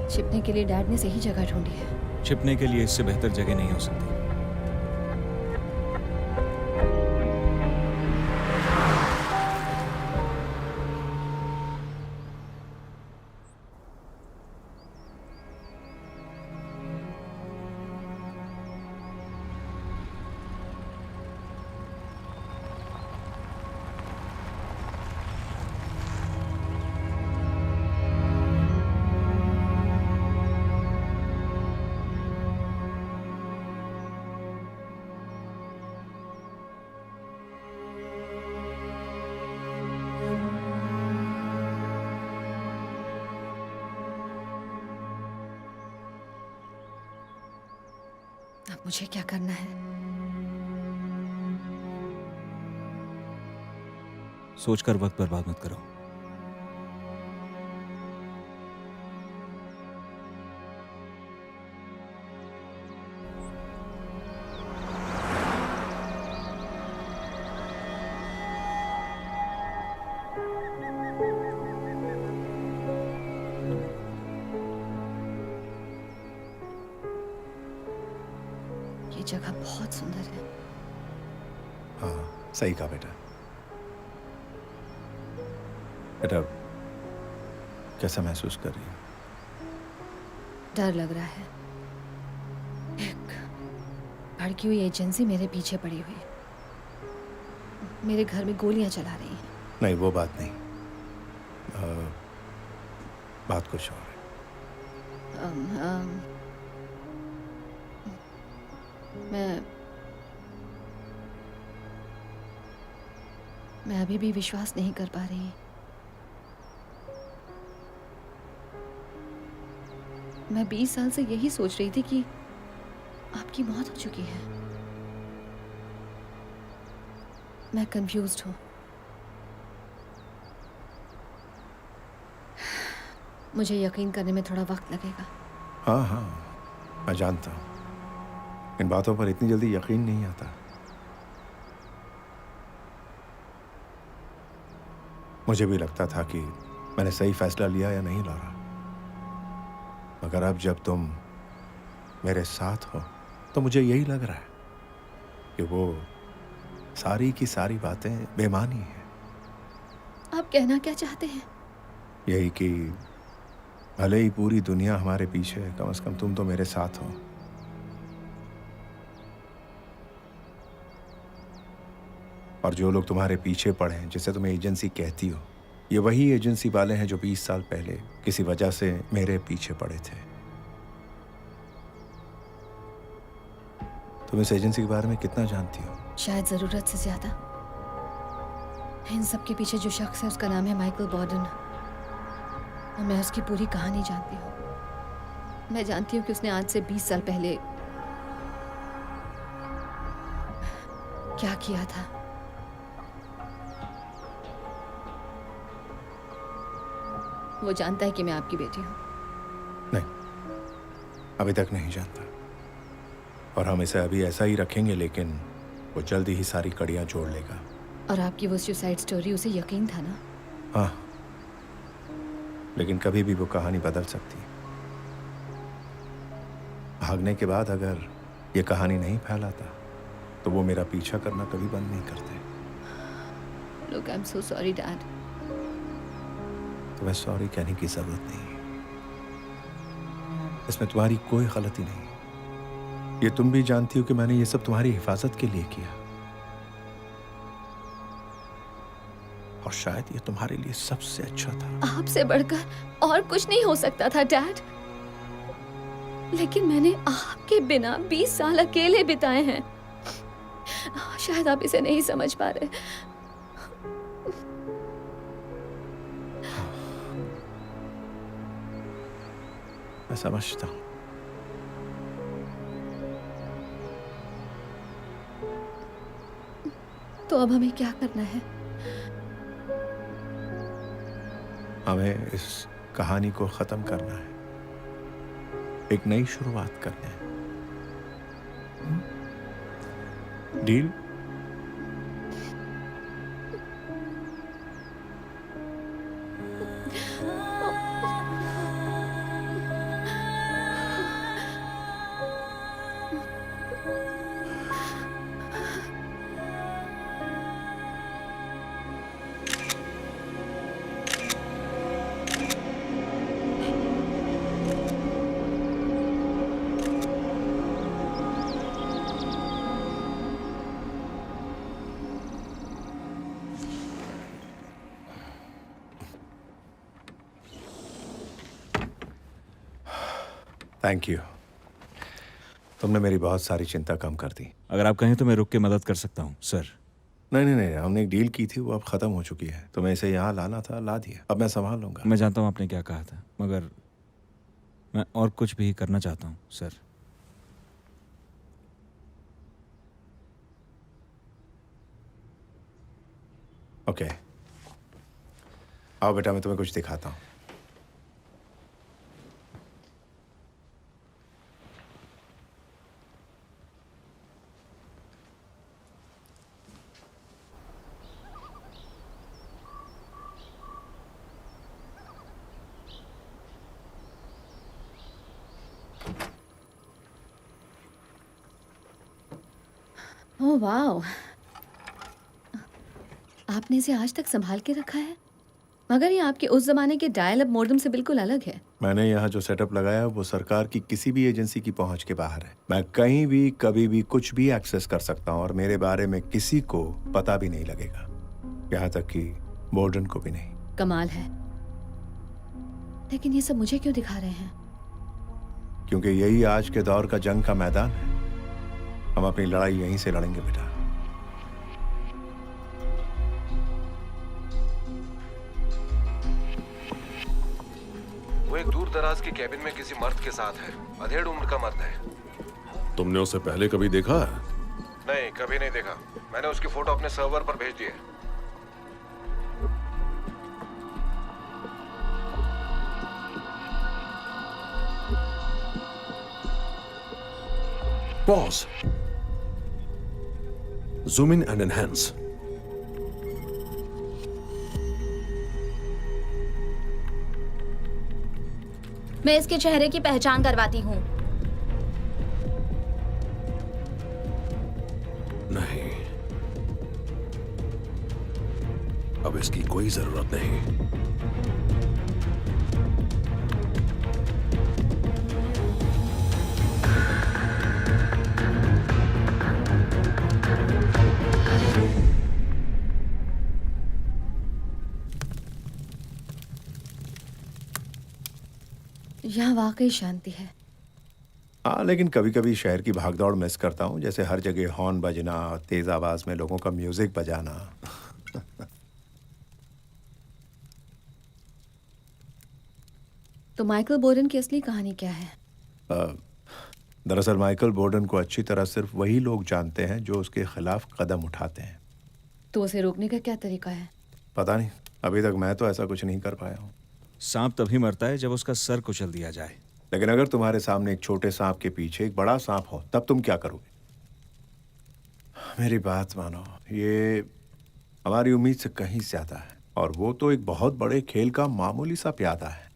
छिपने के लिए डैड ने सही जगह ढूंढी है। छिपने के लिए इससे बेहतर जगह नहीं हो सकती। अब मुझे क्या करना है? सोचकर वक्त बर्बाद मत करो। ये जगह बहुत सुंदर है। हाँ, सही कहा बेटा। बेटा, कैसा महसूस कर रही हो? डर लग रहा है। एक भड़की हुई एजेंसी मेरे पीछे पड़ी हुई, मेरे घर में गोलियां चला रही है। नहीं, वो बात नहीं। बात कुछ और है। मैं अभी भी विश्वास नहीं कर पा रही। मैं 20 साल से यही सोच रही थी कि आपकी मौत हो चुकी है। मैं कंफ्यूज्ड हूं। मुझे यकीन करने में थोड़ा वक्त लगेगा। हाँ हाँ, मैं जानता हूँ। इन बातों पर इतनी जल्दी यकीन नहीं आता। मुझे भी लगता था कि मैंने सही फैसला लिया या नहीं लॉरा, मगर अब जब तुम मेरे साथ हो तो मुझे यही लग रहा है कि वो सारी की सारी बातें बेमानी हैं। आप कहना क्या चाहते हैं? यही कि भले ही पूरी दुनिया हमारे पीछे है, कम से कम तुम तो मेरे साथ हो। और जो लोग तुम्हारे पीछे पड़े हैं, जिसे तुम एजेंसी कहती हो, ये वही एजेंसी वाले हैं जो 20 साल पहले किसी वजह से मेरे पीछे पड़े थे। तुम इस एजेंसी के बारे में कितना जानती हो? शायद जरूरत से ज्यादा। इन सब के पीछे जो शख्स है उसका नाम है माइकल बॉर्डन, और मैं उसकी पूरी कहानी जानती हूँ। मैं जानती हूँ कि उसने आज से 20 साल पहले क्या किया था। वो जानता है कि मैं आपकी बेटी हूँ। नहीं, अभी तक नहीं जानता, और हम इसे अभी ऐसा ही रखेंगे, लेकिन वो जल्दी ही सारी कड़ियां जोड़ लेगा। और आपकी वो सुसाइड स्टोरी, उसे यकीन था ना? हाँ, लेकिन कभी भी वो कहानी बदल सकती है। भागने के बाद अगर ये कहानी नहीं फैलाता तो वो मेरा पीछा करना कभी बंद नहीं करते। Look, I'm so sorry, Dad. तुम्हें सॉरी कहने की जरूरत नहीं है। इसमें तुम्हारी कोई गलती नहीं है। ये तुम भी जानती हो कि मैंने ये सब तुम्हारी हिफाजत के लिए किया, और शायद ये तुम्हारे लिए सबसे अच्छा था। आपसे बढ़कर और कुछ नहीं हो सकता था, डैड। लेकिन मैंने आपके बिना 20 साल अकेले बिताए हैं। शायद आप इसे नहीं समझ पा रहे। मैं समझता हूं। तो अब हमें क्या करना है? हमें इस कहानी को खत्म करना है, एक नई शुरुआत करना है। डील? थैंक यू, तुमने मेरी बहुत सारी चिंता कम कर दी। अगर आप कहें तो मैं रुक के मदद कर सकता हूँ, सर। नहीं नहीं नहीं, हमने एक डील की थी, वो अब खत्म हो चुकी है। तुम्हें इसे यहाँ लाना था, ला दिया। अब मैं संभाल लूंगा। मैं जानता हूँ आपने क्या कहा था, मगर मैं और कुछ भी करना चाहता हूँ, सर। ओके, आओ बेटा, मैं तुम्हें कुछ दिखाता हूँ। ओह वाओ, आपने इसे आज तक संभाल के रखा है, मगर ये आपके उस जमाने के डायल अप मॉडेम से बिल्कुल अलग है। मैंने यहाँ जो सेटअप लगाया वो सरकार की किसी भी एजेंसी की पहुंच के बाहर है। मैं कहीं भी कभी भी कुछ भी एक्सेस कर सकता हूँ और मेरे बारे में किसी को पता भी नहीं लगेगा, यहाँ तक कि बोर्डन को भी नहीं। कमाल है, लेकिन ये सब मुझे क्यों दिखा रहे हैं? क्योंकि यही आज के दौर का जंग का मैदान है। हम अपनी लड़ाई यहीं से लड़ेंगे बेटा। वो एक दूर दराज के कैबिन में किसी मर्द के साथ है। अधेड़ उम्र का मर्द है। तुमने उसे पहले कभी देखा है? नहीं, कभी नहीं देखा। मैंने उसकी फोटो अपने सर्वर पर भेज दी है। Pause. Zoom in and enhance. मैं इसके चेहरे की पहचान करवाती हूँ। नहीं, अब इसकी कोई जरूरत नहीं। यहाँ वाकई शांति है। हाँ, लेकिन कभी कभी शहर की भागदौड़ मिस करता हूँ, जैसे हर जगह हॉर्न बजना, तेज आवाज में लोगों का म्यूजिक बजाना। तो माइकल बोर्डन की असली कहानी क्या है? दरअसल माइकल बोर्डन को अच्छी तरह सिर्फ वही लोग जानते हैं जो उसके खिलाफ कदम उठाते हैं। तो उसे रोकने का क्या तरीका है? पता नहीं, अभी तक मैं तो ऐसा कुछ नहीं कर पाया हूँ। सांप तभी मरता है जब उसका सर कुचल दिया जाए। लेकिन अगर तुम्हारे सामने एक छोटे सांप के पीछे एक बड़ा सांप हो, तब तुम क्या करोगे? मेरी बात मानो, ये हमारी उम्मीद से कहीं ज्यादा है, और वो तो एक बहुत बड़े खेल का मामूली सा प्यादा है।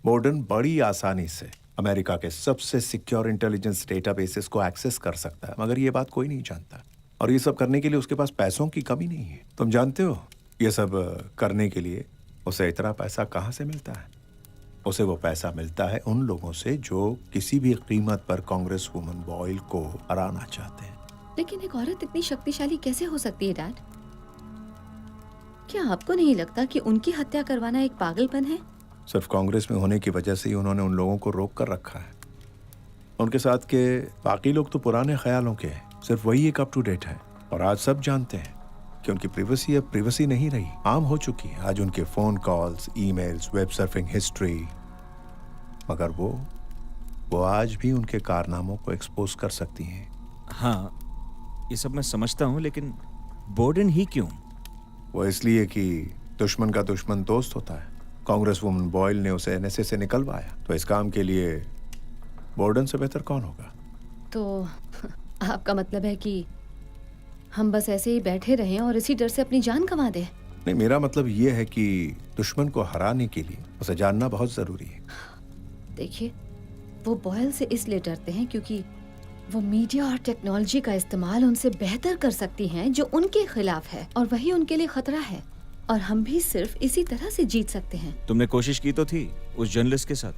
बोर्डन बड़ी आसानी से अमेरिका के सबसे सिक्योर इंटेलिजेंस डेटाबेसेस को एक्सेस कर सकता है, मगर ये बात कोई नहीं जानता। और ये सब करने के लिए उसके पास पैसों की कमी नहीं है। तुम जानते हो ये सब करने के लिए उसे इतना पैसा कहाँ से मिलता है? उसे वो पैसा मिलता है उन लोगों से जो किसी भी कीमत पर कांग्रेस वुमन बॉयल को हराना चाहते हैं। लेकिन एक औरत इतनी शक्तिशाली कैसे हो सकती है डैड? क्या आपको नहीं लगता कि उनकी हत्या करवाना एक पागलपन है? सिर्फ कांग्रेस में होने की वजह से ही उन्होंने उन लोगों को रोक कर रखा है। उनके साथ के बाकी लोग तो पुराने ख्यालों के हैं, सिर्फ वही एक अप टू डेट है। और आज सब जानते हैं कि उनकी प्रिवेसी अब प्रिवेसी नहीं रही, आम हो चुकी है। आज उनके phone calls, emails, web surfing history, मगर वो आज भी उनके कारनामों को एक्सपोज कर सकती हैं। हाँ, ये सब मैं समझता हूँ, लेकिन बोर्डन ही क्यों? वो इसलिए कि दुश्मन का दुश्मन दोस्त होता है। कांग्रेस वुमन बॉयल ने उसे एनएसए से निकलवाया, तो इस काम के लिए बोर्डन से बेहतर कौन होगा? तो आपका मतलब है कि हम बस ऐसे ही बैठे रहें और इसी डर से अपनी जान गंवा दें? नहीं, मेरा मतलब ये है कि दुश्मन को हराने के लिए उसे जानना बहुत जरूरी है। देखिए, वो बॉयल से इसलिए डरते हैं क्योंकि वो मीडिया और टेक्नोलॉजी का इस्तेमाल उनसे बेहतर कर सकती हैं जो उनके खिलाफ है, और वही उनके लिए खतरा है। और हम भी सिर्फ इसी तरह से जीत सकते हैं। तुमने कोशिश की तो थी उस जर्नलिस्ट के साथ,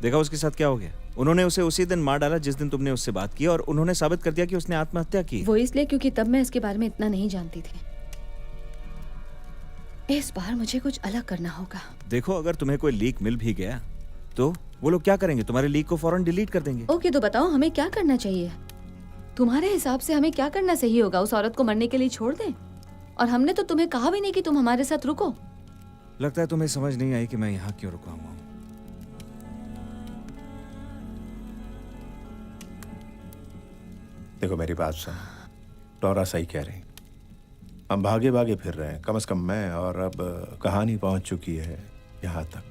देखा उसके साथ क्या हो गया? उन्होंने उसे उसी दिन मार डाला जिस दिन तुमने उससे बात की, और उन्होंने साबित कर दिया कि उसने आत्महत्या की। वो इसलिए क्योंकि तब मैं इसके बारे में इतना नहीं जानती थी। इस बार मुझे कुछ अलग करना होगा। देखो, अगर तुम्हें कोई लीक मिल भी गया तो वो लोग क्या करेंगे? तुम्हारे लीक को फौरन डिलीट कर देंगे। ओके, तो बताओ हमें क्या करना चाहिए? तुम्हारे हिसाब से हमें क्या करना सही होगा? उस औरत को मरने के लिए छोड़ दें? और हमने तो तुम्हें कहा भी नहीं कि तुम हमारे साथ रुको। लगता है तुम्हें समझ नहीं आई कि मैं यहाँ क्यों रुका हुआ हूँ। देखो मेरी बात सुन, लॉरा सही कह रही। हम भागे भागे फिर रहे हैं, कम से कम मैं, और अब कहानी पहुंच चुकी है यहाँ तक।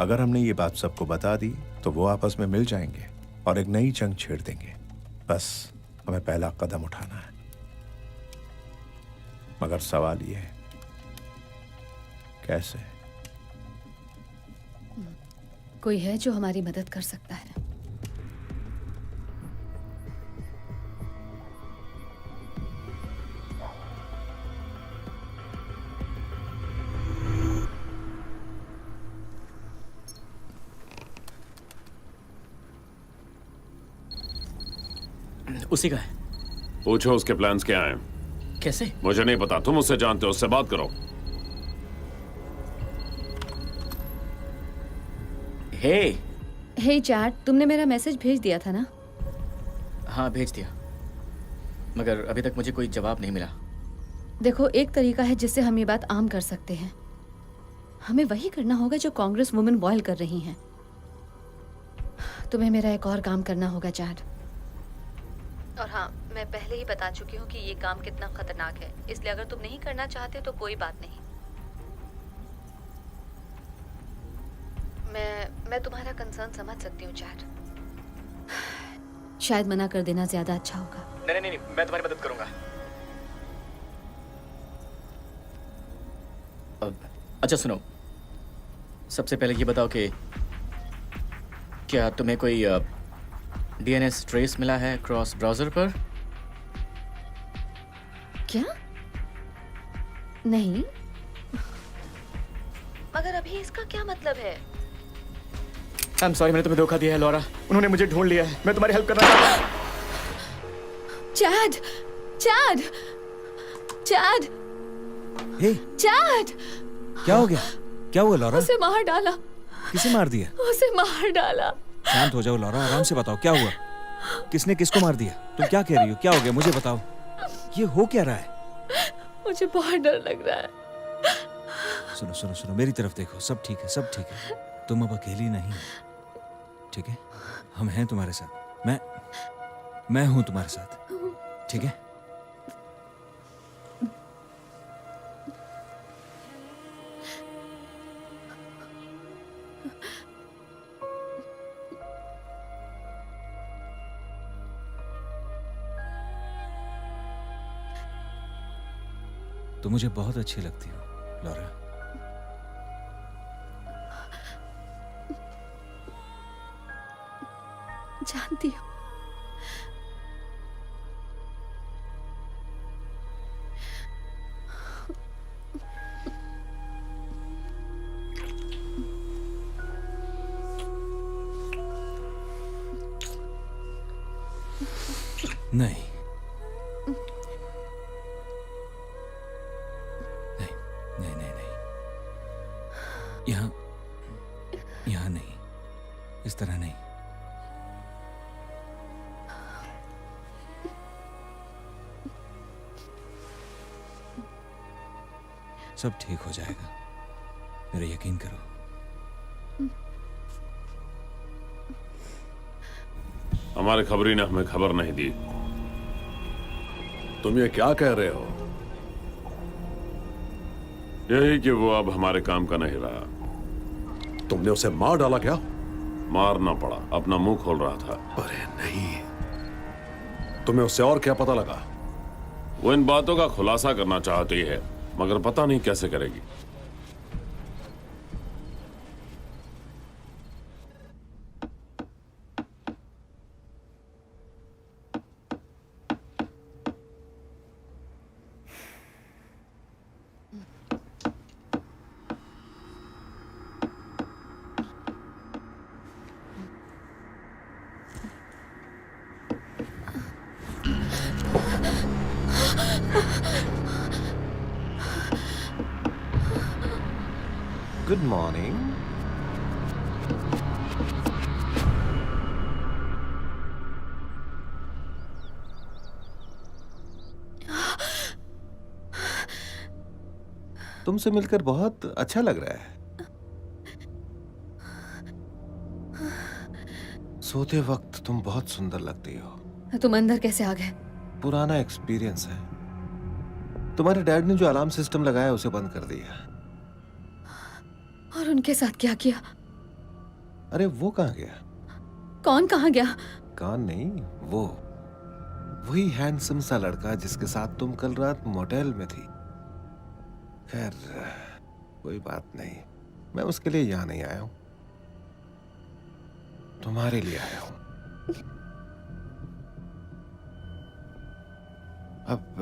अगर हमने ये बात सबको बता दी तो वो आपस में मिल जाएंगे और एक नई जंग छेड़ देंगे। बस हमें पहला कदम उठाना है। मगर सवाल ये है, कैसे? कोई है जो हमारी मदद कर सकता है? उसी का है। पूछो उसके प्लान्स क्या हैं। कैसे? मुझे नहीं पता, तुम उससे जानते हो, उससे बात करो। हे चैट, तुमने मेरा मैसेज भेज दिया था ना? हाँ, भेज दिया, मगर अभी तक मुझे कोई जवाब नहीं मिला। देखो, एक तरीका है जिससे हम ये बात आम कर सकते हैं। हमें वही करना होगा जो कांग्रेस वुमेन बॉयल कर रही हैं। तुम्हें मेरा एक और काम करना होगा चैट। और हाँ, मैं पहले ही बता चुकी हूँ कि ये काम कितना खतरनाक है, इसलिए अगर तुम नहीं करना चाहते तो कोई बात नहीं। मैं तुम्हारा कंसर्न समझ सकती हूँ चैट। शायद मना कर देना ज्यादा अच्छा होगा। नहीं, मैं तुम्हारी मदद करूंगा। अच्छा सुनो, सबसे पहले ये बताओ कि क्या तुम्हें कोई डीएनएस ट्रेस मिला है क्रॉस ब्राउजर पर? क्या? नहीं, मगर अभी इसका क्या मतलब है? I'm sorry, मैंने तुम्हें धोखा दिया है लॉरा। उन्होंने मुझे ढूंढ लिया है। मैं तुम्हारी हेल्प करना चाहता हूँ। चैड, चैड, चैड, हे, चैड! क्या हो गया? क्या हुआ लॉरा? उसे मार डाला। किसे मार दिया? उसे मार डाला। शांत हो जाओ लॉरा, आराम से बताओ क्या हुआ। किसने किसको मार दिया? तुम क्या कह रही हो? क्या हो गया मुझे बताओ। ये हो क्या रहा है? मुझे बहुत डर लग रहा है। सुनो सुनो सुनो, मेरी तरफ देखो, सब ठीक है, सब ठीक है। तुम अब अकेली नहीं हो, ठीक है? हम हैं तुम्हारे साथ। मैं हूं तुम्हारे साथ, ठीक है? तुम मुझे बहुत अच्छी लगती हो लॉरा। जानती हूँ। नहीं, यहाँ नहीं, इस तरह नहीं। सब ठीक हो जाएगा, मेरा यकीन करो। हमारे खबरी ने हमें खबर नहीं दी। तुम ये क्या कह रहे हो? यही कि वो अब हमारे काम का नहीं रहा। तुमने उसे मार डाला क्या? मारना पड़ा, अपना मुंह खोल रहा था। अरे नहीं, तुम्हें उससे और क्या पता लगा? वो इन बातों का खुलासा करना चाहती है, मगर पता नहीं कैसे करेगी। Good morning. तुमसे मिलकर बहुत अच्छा लग रहा है। सोते वक्त तुम बहुत सुंदर लगती हो। तुम अंदर कैसे आ गए? पुराना एक्सपीरियंस है। तुम्हारे डैड ने जो अलार्म सिस्टम लगाया उसे बंद कर दिया। और उनके साथ क्या किया? अरे वो कहाँ गया? कौन कहाँ गया? कौन नहीं, वो वही हैंडसम सा लड़का जिसके साथ तुम कल रात मोटेल में थी। खैर कोई बात नहीं, मैं उसके लिए यहाँ नहीं आया हूं, तुम्हारे लिए आया हूं। अब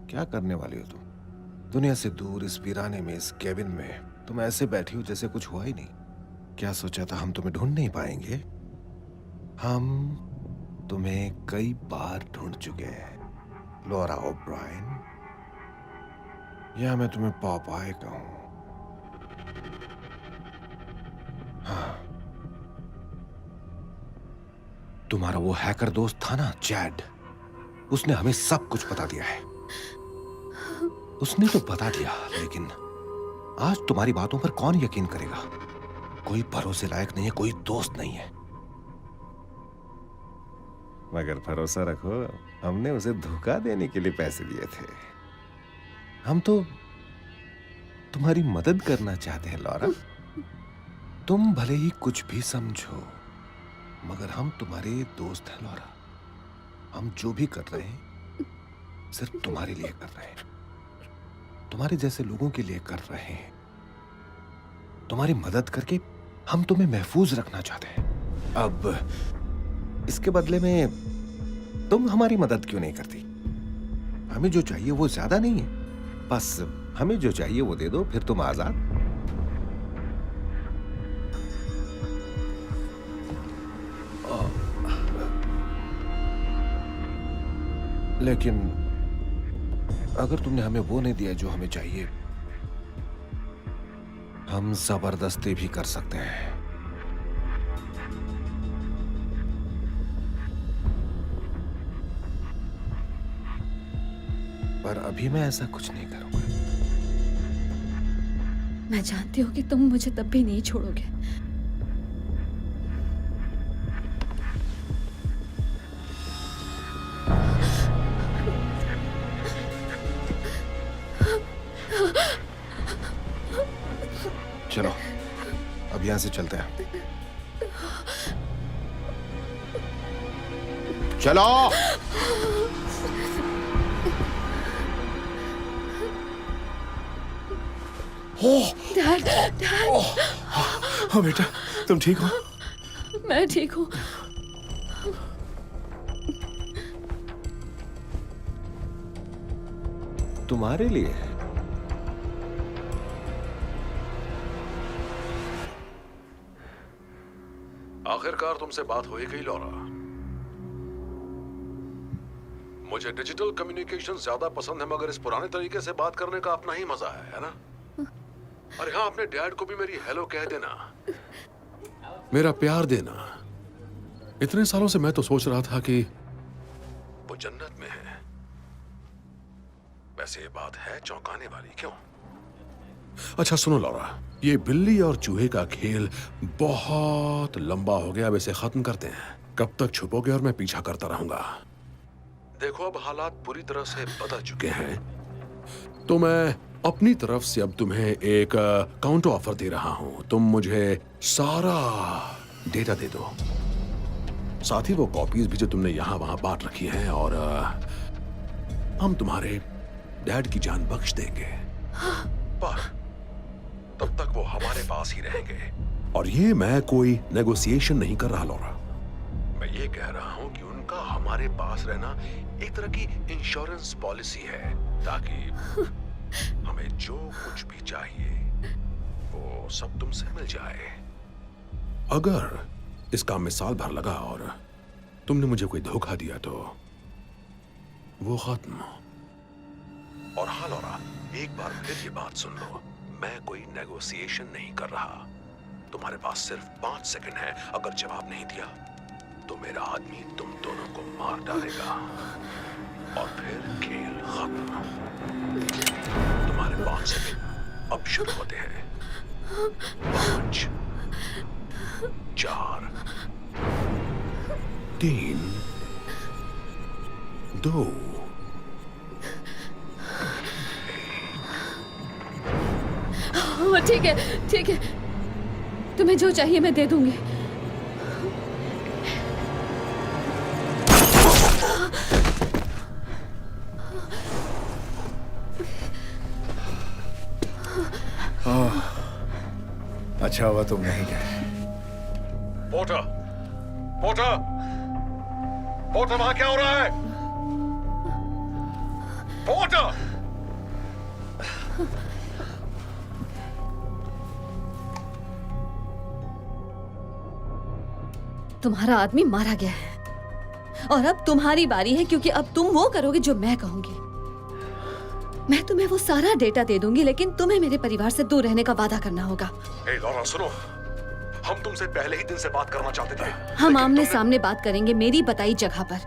क्या करने वाली हो तुम? दुनिया से दूर इस वीराने में, इस केबिन में तुम ऐसे बैठी हो जैसे कुछ हुआ ही नहीं। क्या सोचा था हम तुम्हें ढूंढ नहीं पाएंगे? हम तुम्हें कई बार ढूंढ चुके हैं लॉरा ओब्रायन, या मैं तुम्हें पॉपाय कहूं। हाँ, तुम्हारा वो हैकर दोस्त था ना, चैड, उसने हमें सब कुछ बता दिया है। उसने तो बता दिया, लेकिन आज तुम्हारी बातों पर कौन यकीन करेगा? कोई भरोसे लायक नहीं है, कोई दोस्त नहीं है। मगर भरोसा रखो, हमने उसे धोखा देने के लिए पैसे दिए थे। हम तो तुम्हारी मदद करना चाहते हैं लॉरा। तुम भले ही कुछ भी समझो, मगर हम तुम्हारे दोस्त हैं लॉरा। हम जो भी कर रहे हैं सिर्फ तुम्हारे लिए कर रहे हैं, तुम्हारे जैसे लोगों के लिए कर रहे हैं। तुम्हारी मदद करके हम तुम्हें महफूज रखना चाहते हैं। अब इसके बदले में तुम हमारी मदद क्यों नहीं करती? हमें जो चाहिए वो ज्यादा नहीं है, बस हमें जो चाहिए वो दे दो, फिर तुम आजाद। लेकिन अगर तुमने हमें वो नहीं दिया जो हमें चाहिए, हम जबरदस्ती भी कर सकते हैं। पर अभी मैं ऐसा कुछ नहीं करूंगा। मैं जानती हूँ कि तुम मुझे तब भी नहीं छोड़ोगे। चलो अब यहां से चलते हैं। चलो। Dad, dad. हाँ बेटा, तुम ठीक हो? मैं ठीक हूँ। तुम्हारे लिए आखिरकार तुमसे बात हो ही गई लॉरा। मुझे डिजिटल कम्युनिकेशन ज्यादा पसंद है, मगर इस पुराने तरीके से बात करने का अपना ही मजा है ना? अरे हाँ, अपने डैड को भी मेरी हेलो कह देना, मेरा प्यार देना। इतने सालों से मैं तो सोच रहा था कि वो जन्नत में है। वैसे ये बात है चौंकाने वाली, क्यों? अच्छा सुनो लॉरा, ये बिल्ली और चूहे का खेल बहुत लंबा हो गया, अब इसे खत्म करते हैं। कब तक छुपोगे और मैं पीछा करता रहूंगा? देखो अब हालात पूरी तरह से बदल चुके हैं, तो मैं अपनी तरफ से अब तुम्हें एक काउंटर ऑफर दे रहा हूं। तुम मुझे सारा डेटा दे दो, साथ ही वो कॉपीज भी जो तुमने यहां वहां बांट रखी हैं, और हम तुम्हारे डैड की जान बख्श देंगे। पर तब तक वो हमारे पास ही रहेंगे। और ये मैं कोई नेगोशिएशन नहीं कर रहा लॉरा, मैं ये कह रहा हूं कि उनका हमारे पास रहना एक तरह की इंश्योरेंस पॉलिसी है, ताकि हमें जो कुछ भी चाहिए वो सब तुमसे मिल जाए। अगर इस काम में साल भर लगा और तुमने मुझे कोई धोखा दिया तो वो खत्म। और हाँ लॉरा, एक बार फिर ये बात सुन लो, मैं कोई नेगोशिएशन नहीं कर रहा। तुम्हारे पास सिर्फ 5 सेकंड है, अगर जवाब नहीं दिया तो मेरा आदमी तुम दोनों को मार डालेगा और फिर खेल खत्म। तुम्हारे 5 सेकंड अब शुरू होते हैं। 5, 4, 3, 2, हाँ ठीक है, ठीक है। तुम्हें जो चाहिए मैं दे दूंगी। अच्छा हुआ तुम नहीं गए। पोर्टर, पोर्टर, पोर्टर, वहां क्या हो रहा है? पोर्टर! तुम्हारा आदमी मारा गया है और अब तुम्हारी बारी है, क्योंकि अब तुम वो करोगे जो मैं कहूंगी। मैं तुम्हें वो सारा डेटा दे दूंगी, लेकिन तुम्हें मेरे परिवार से दूर रहने का वादा करना होगा। ए लॉरा सुनो, हम तुमसे पहले ही दिन से बात करना चाहते थे। हम आमने सामने बात करेंगे मेरी बताई जगह पर।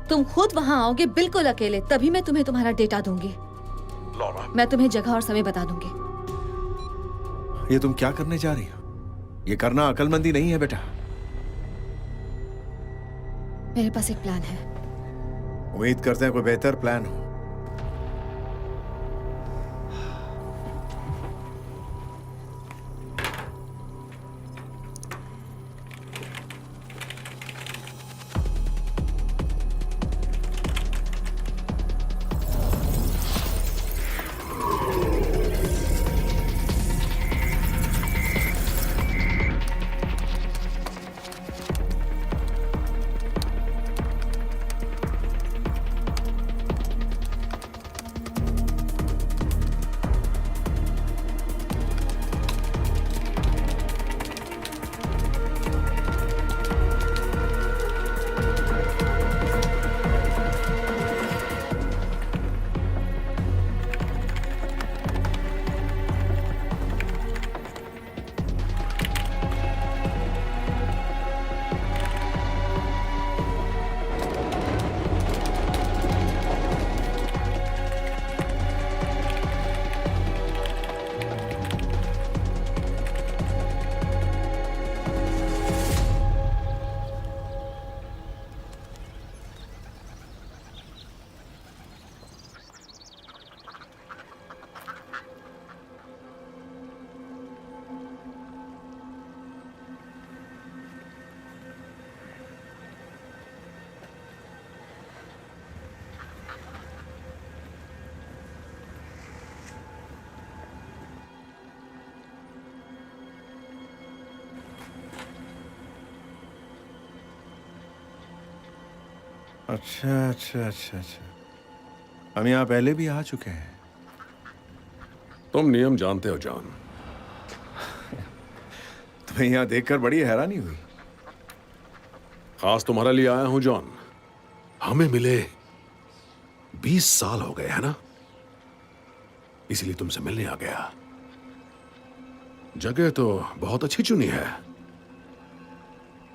तुम खुद वहां आओगे बिल्कुल अकेले, तभी मैं तुम्हें तुम्हारा डेटा दूंगी। लॉरा, मैं तुम्हें जगह और समय बता दूंगी। ये तुम क्या करने जा रही हो? ये करना अकलमंदी नहीं है बेटा। मेरे पास एक प्लान है। उम्मीद करते हैं कोई बेहतर प्लान हो। अच्छा अच्छा अच्छा अच्छा, हम यहाँ पहले भी आ चुके हैं। तुम नियम जानते हो जॉन। तुम्हें यहाँ देखकर बड़ी हैरानी हुई। खास तुम्हारे लिए आया हूं जॉन। हमें मिले 20 साल हो गए है ना, इसलिए तुमसे मिलने आ गया। जगह तो बहुत अच्छी चुनी है।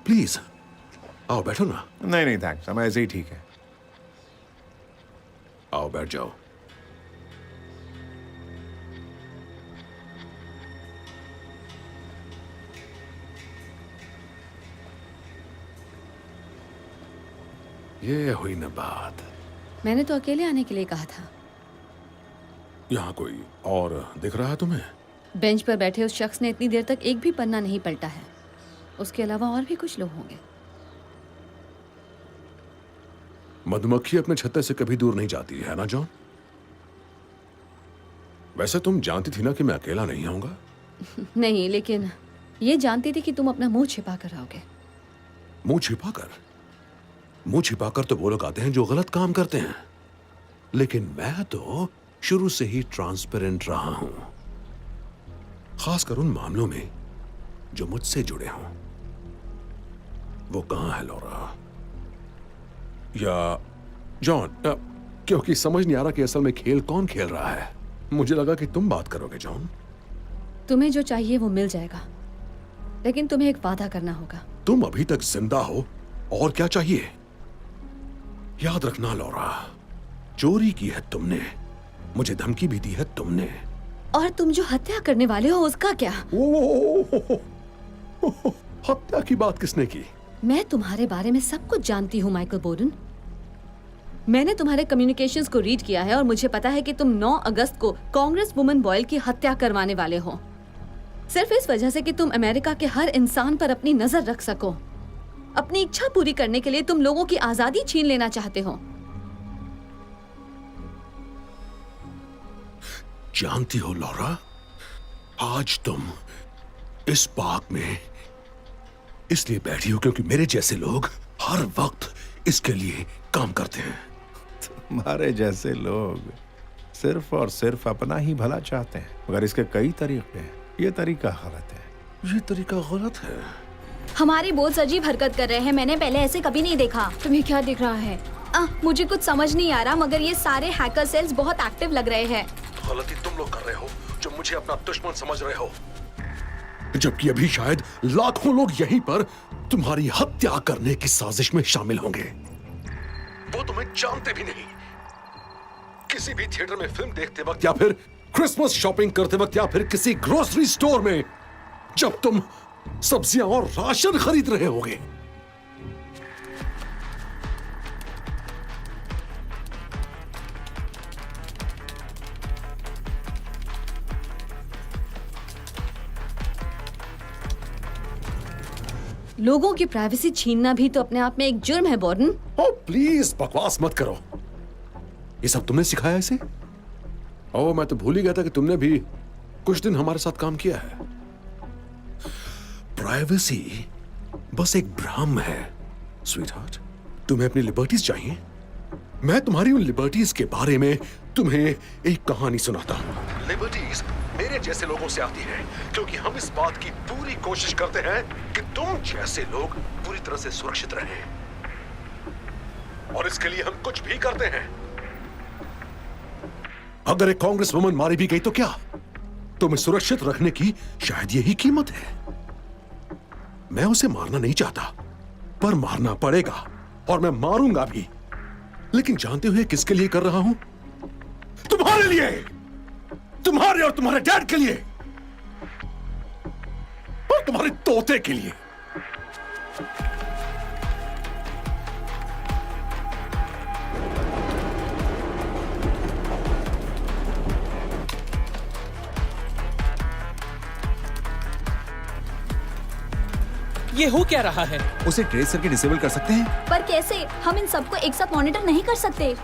प्लीज आओ बैठो ना। नहीं नहीं थैंक्स, हम ऐसे ही ठीक है। आओ बैठ जाओ। ये हुई ना बात। मैंने तो अकेले आने के लिए कहा था। यहाँ कोई और दिख रहा है तुम्हें? बेंच पर बैठे उस शख्स ने इतनी देर तक एक भी पन्ना नहीं पलटा है। उसके अलावा और भी कुछ लोग होंगे। मधुमक्खी अपने छत्ते से कभी दूर नहीं जाती है ना जॉन? वैसे तुम जानती थी ना कि मैं अकेला नहीं आऊंगा? नहीं, लेकिन ये जानती थी कि तुम अपना मुंह छिपा कर आओगे। मुंह छिपाकर? मुंह छिपाकर तो वो लोग आते हैं जो गलत काम करते हैं, लेकिन मैं तो शुरू से ही ट्रांसपेरेंट रहा हूं, खासकर उन मामलों में जो मुझसे जुड़े हों। वो कहां है लॉरा? या जॉन, क्योंकि समझ नहीं आ रहा कि असल में खेल कौन खेल रहा है। मुझे लगा कि तुम बात करोगे जॉन। तुम्हें जो चाहिए वो मिल जाएगा, लेकिन तुम्हें एक वादा करना होगा। तुम अभी तक जिंदा हो और क्या चाहिए? याद रखना लॉरा, चोरी की है तुमने, मुझे धमकी भी दी है तुमने। और तुम जो हत्या करने वाले हो उसका क्या? हत्या की बात किसने की? मैं तुम्हारे बारे में सब कुछ जानती हूँ माइकल बोर्डन। मैंने तुम्हारे कम्युनिकेशंस को रीड किया है और मुझे पता है कि तुम 9 अगस्त को कांग्रेस वुमन बॉयल की हत्या करवाने वाले हो, सिर्फ इस वजह से कि तुम अमेरिका के हर इंसान पर अपनी नजर रख सको। अपनी इच्छा पूरी करने के लिए तुम लोगों की आजादी छीन लेना चाहते हो। जानती हो लॉरा, आज तुम इस पार्क में इसलिए बैठी हो क्योंकि मेरे जैसे लोग हर वक्त इसके लिए काम करते हैं। तुम्हारे जैसे लोग सिर्फ और सिर्फ अपना ही भला चाहते हैं, मगर इसके कई तरीके हैं। ये तरीका गलत है। ये तरीका गलत है। हमारे बॉस अजीब हरकत कर रहे हैं, मैंने पहले ऐसे कभी नहीं देखा। तुम्हें क्या दिख रहा है? मुझे कुछ समझ नहीं आ रहा, मगर ये सारे हैकर सेल्स बहुत एक्टिव लग रहे हैं। गलती तुम लोग कर रहे हो जो मुझे अपना दुश्मन समझ रहे हो, जबकि अभी शायद लाखों लोग यहीं पर तुम्हारी हत्या करने की साजिश में शामिल होंगे। वो तुम्हें जानते भी नहीं। किसी भी थिएटर में फिल्म देखते वक्त या फिर क्रिसमस शॉपिंग करते वक्त या फिर किसी ग्रोसरी स्टोर में जब तुम सब्जियां और राशन खरीद रहे होगे, लोगों की प्राइवेसी छीनना भी तो अपने आप में एक जुर्म है बॉर्डन। ओ प्लीज बकवास मत करो। ये सब तुमने सिखाया इसे? ओ मैं तो भूल ही गया था कि तुमने भी कुछ दिन हमारे साथ काम किया है। प्राइवेसी बस एक भ्रम है स्वीटहार्ट। तुम्हें अपनी लिबर्टीज चाहिए? मैं तुम्हारी उन लिबर्टीज के बारे में तुम्हें एक कहानी सुनाता हूं। लिबर्टीज मेरे जैसे लोगों से आती है क्योंकि हम इस बात की पूरी कोशिश करते हैं कि तुम जैसे लोग पूरी तरह से सुरक्षित रहें, और इसके लिए हम कुछ भी करते हैं। अगर एक कांग्रेस वुमन मारी भी गई तो क्या? तुम्हें सुरक्षित रखने की शायद यही कीमत है। मैं उसे मारना नहीं चाहता, पर मारना पड़ेगा और मैं मारूंगा भी। लेकिन जानते हुए किसके लिए कर रहा हूं? तुम्हारे लिए, तुम्हारे और तुम्हारे डैड के लिए, और तुम्हारे तोते के लिए। ये हो क्या रहा है? उसे ट्रेस करके डिसेबल कर सकते हैं, पर कैसे? हम इन सबको एक साथ मॉनिटर नहीं कर सकते।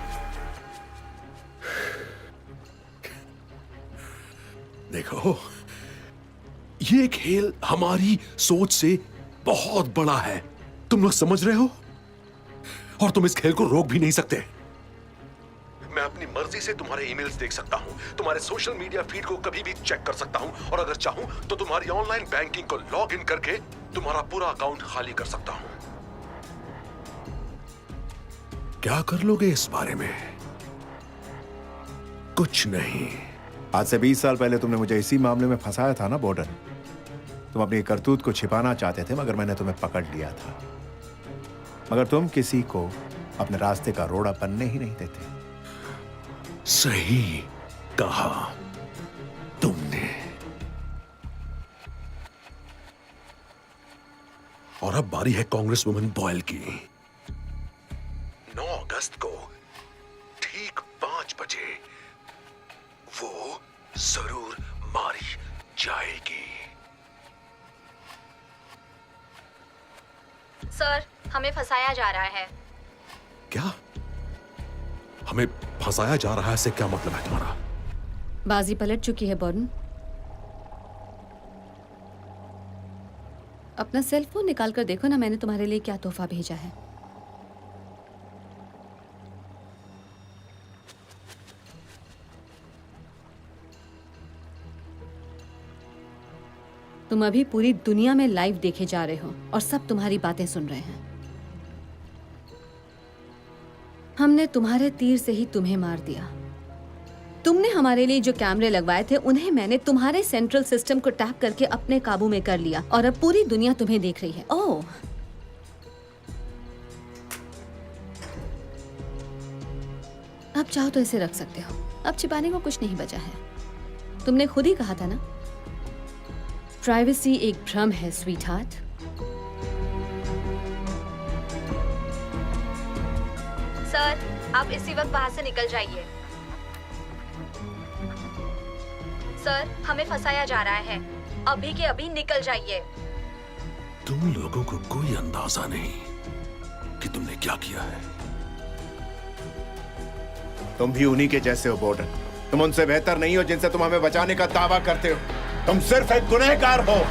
देखो, ये खेल हमारी सोच से बहुत बड़ा है। तुम लोग समझ रहे हो? और तुम इस खेल को रोक भी नहीं सकते। मैं अपनी मर्जी से तुम्हारे ईमेल्स देख सकता हूं, तुम्हारे सोशल मीडिया फीड को कभी भी चेक कर सकता हूं, और अगर चाहूं तो तुम्हारी ऑनलाइन बैंकिंग को लॉग इन करके तुम्हारा पूरा अकाउंट खाली कर सकता हूं। क्या कर लोगे इस बारे में? कुछ नहीं। आज से 20 साल पहले तुमने मुझे इसी मामले में फंसाया था ना बॉर्डन। तुम अपनी करतूत को छिपाना चाहते थे, मगर मैंने तुम्हें पकड़ लिया था। मगर तुम किसी को अपने रास्ते का रोड़ा बनने ही नहीं देते। सही कहा तुमने। और अब बारी है कांग्रेस वुमन बॉयल की। 9 अगस्त को ठीक 5 बजे वो जरूर मारी जाएगी। सर, हमें फंसाया जा रहा है। क्या? हमें फंसाया जा रहा है से क्या मतलब है तुम्हारा? बाजी पलट चुकी है बॉर्डन। अपना सेल फोन निकाल कर देखो ना, मैंने तुम्हारे लिए क्या तोहफा भेजा है। तुम अभी पूरी दुनिया में लाइव देखे जा रहे हो और सब तुम्हारी बातें सुन रहे हैं। हमने तुम्हारे तीर से ही तुम्हें मार दिया। तुमने हमारे लिए जो कैमरे लगवाए थे उन्हें मैंने तुम्हारे सेंट्रल सिस्टम को टैप करके अपने काबू में कर लिया, और अब पूरी दुनिया तुम्हें देख रही है। ओह, अब चाहो तो इसे रख सकते हो। अब छिपाने को कुछ नहीं बचा है। तुमने खुद ही कहा था ना, प्राइवेसी एक भ्रम है स्वीटहार्ट। सर, आप इसी वक्त वहाँ से निकल जाइए। सर, हमें फंसाया जा रहा है। अभी के अभी निकल जाइए। तुम लोगों को कोई अंदाजा नहीं कि तुमने क्या किया है। तुम भी उन्हीं के जैसे हो बॉर्डन। तुम उनसे बेहतर नहीं हो जिनसे तुम हमें बचाने का दावा करते हो। तुम सिर्फ एक गुनहगार हो।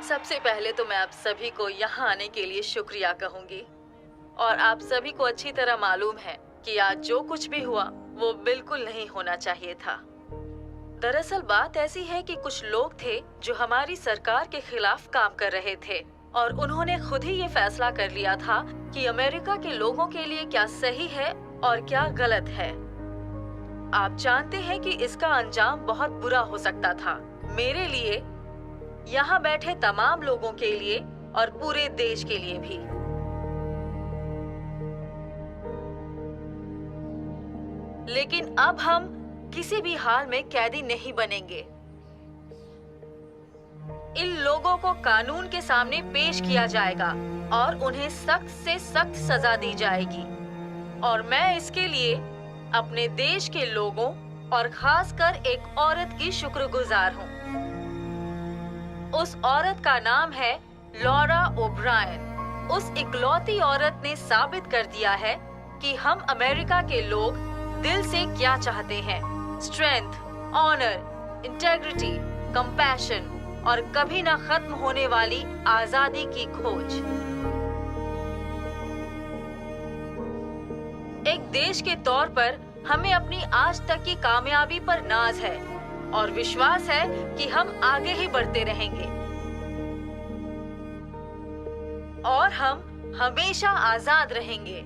सबसे पहले तो मैं आप सभी को यहाँ आने के लिए शुक्रिया कहूंगी। और आप सभी को अच्छी तरह मालूम है कि आज जो कुछ भी हुआ वो बिल्कुल नहीं होना चाहिए था। दरअसल बात ऐसी है कि कुछ लोग थे जो हमारी सरकार के खिलाफ काम कर रहे थे और उन्होंने खुद ही ये फैसला कर लिया था कि अमेरिका के लोगों के लिए क्या सही है और क्या गलत है। आप जानते हैं कि इसका अंजाम बहुत बुरा हो सकता था, मेरे लिए, यहाँ बैठे तमाम लोगों के लिए और पूरे देश के लिए भी। लेकिन अब हम किसी भी हाल में कैदी नहीं बनेंगे। इन लोगों को कानून के सामने पेश किया जाएगा और उन्हें सख्त से सख्त सजा दी जाएगी। और मैं इसके लिए अपने देश के लोगों और खासकर एक औरत की शुक्रगुजार हूँ। उस औरत का नाम है लॉरा ओब्रायन। उस इकलौती औरत ने साबित कर दिया है कि हम अमेरिका के लोग दिल से क्या चाहते हैं। स्ट्रेंथ, ऑनर, इंटेग्रिटी, कंपैशन और कभी न खत्म होने वाली आजादी की खोज। एक देश के तौर पर हमें अपनी आज तक की कामयाबी पर नाज है और विश्वास है कि हम आगे ही बढ़ते रहेंगे और हम हमेशा आजाद रहेंगे।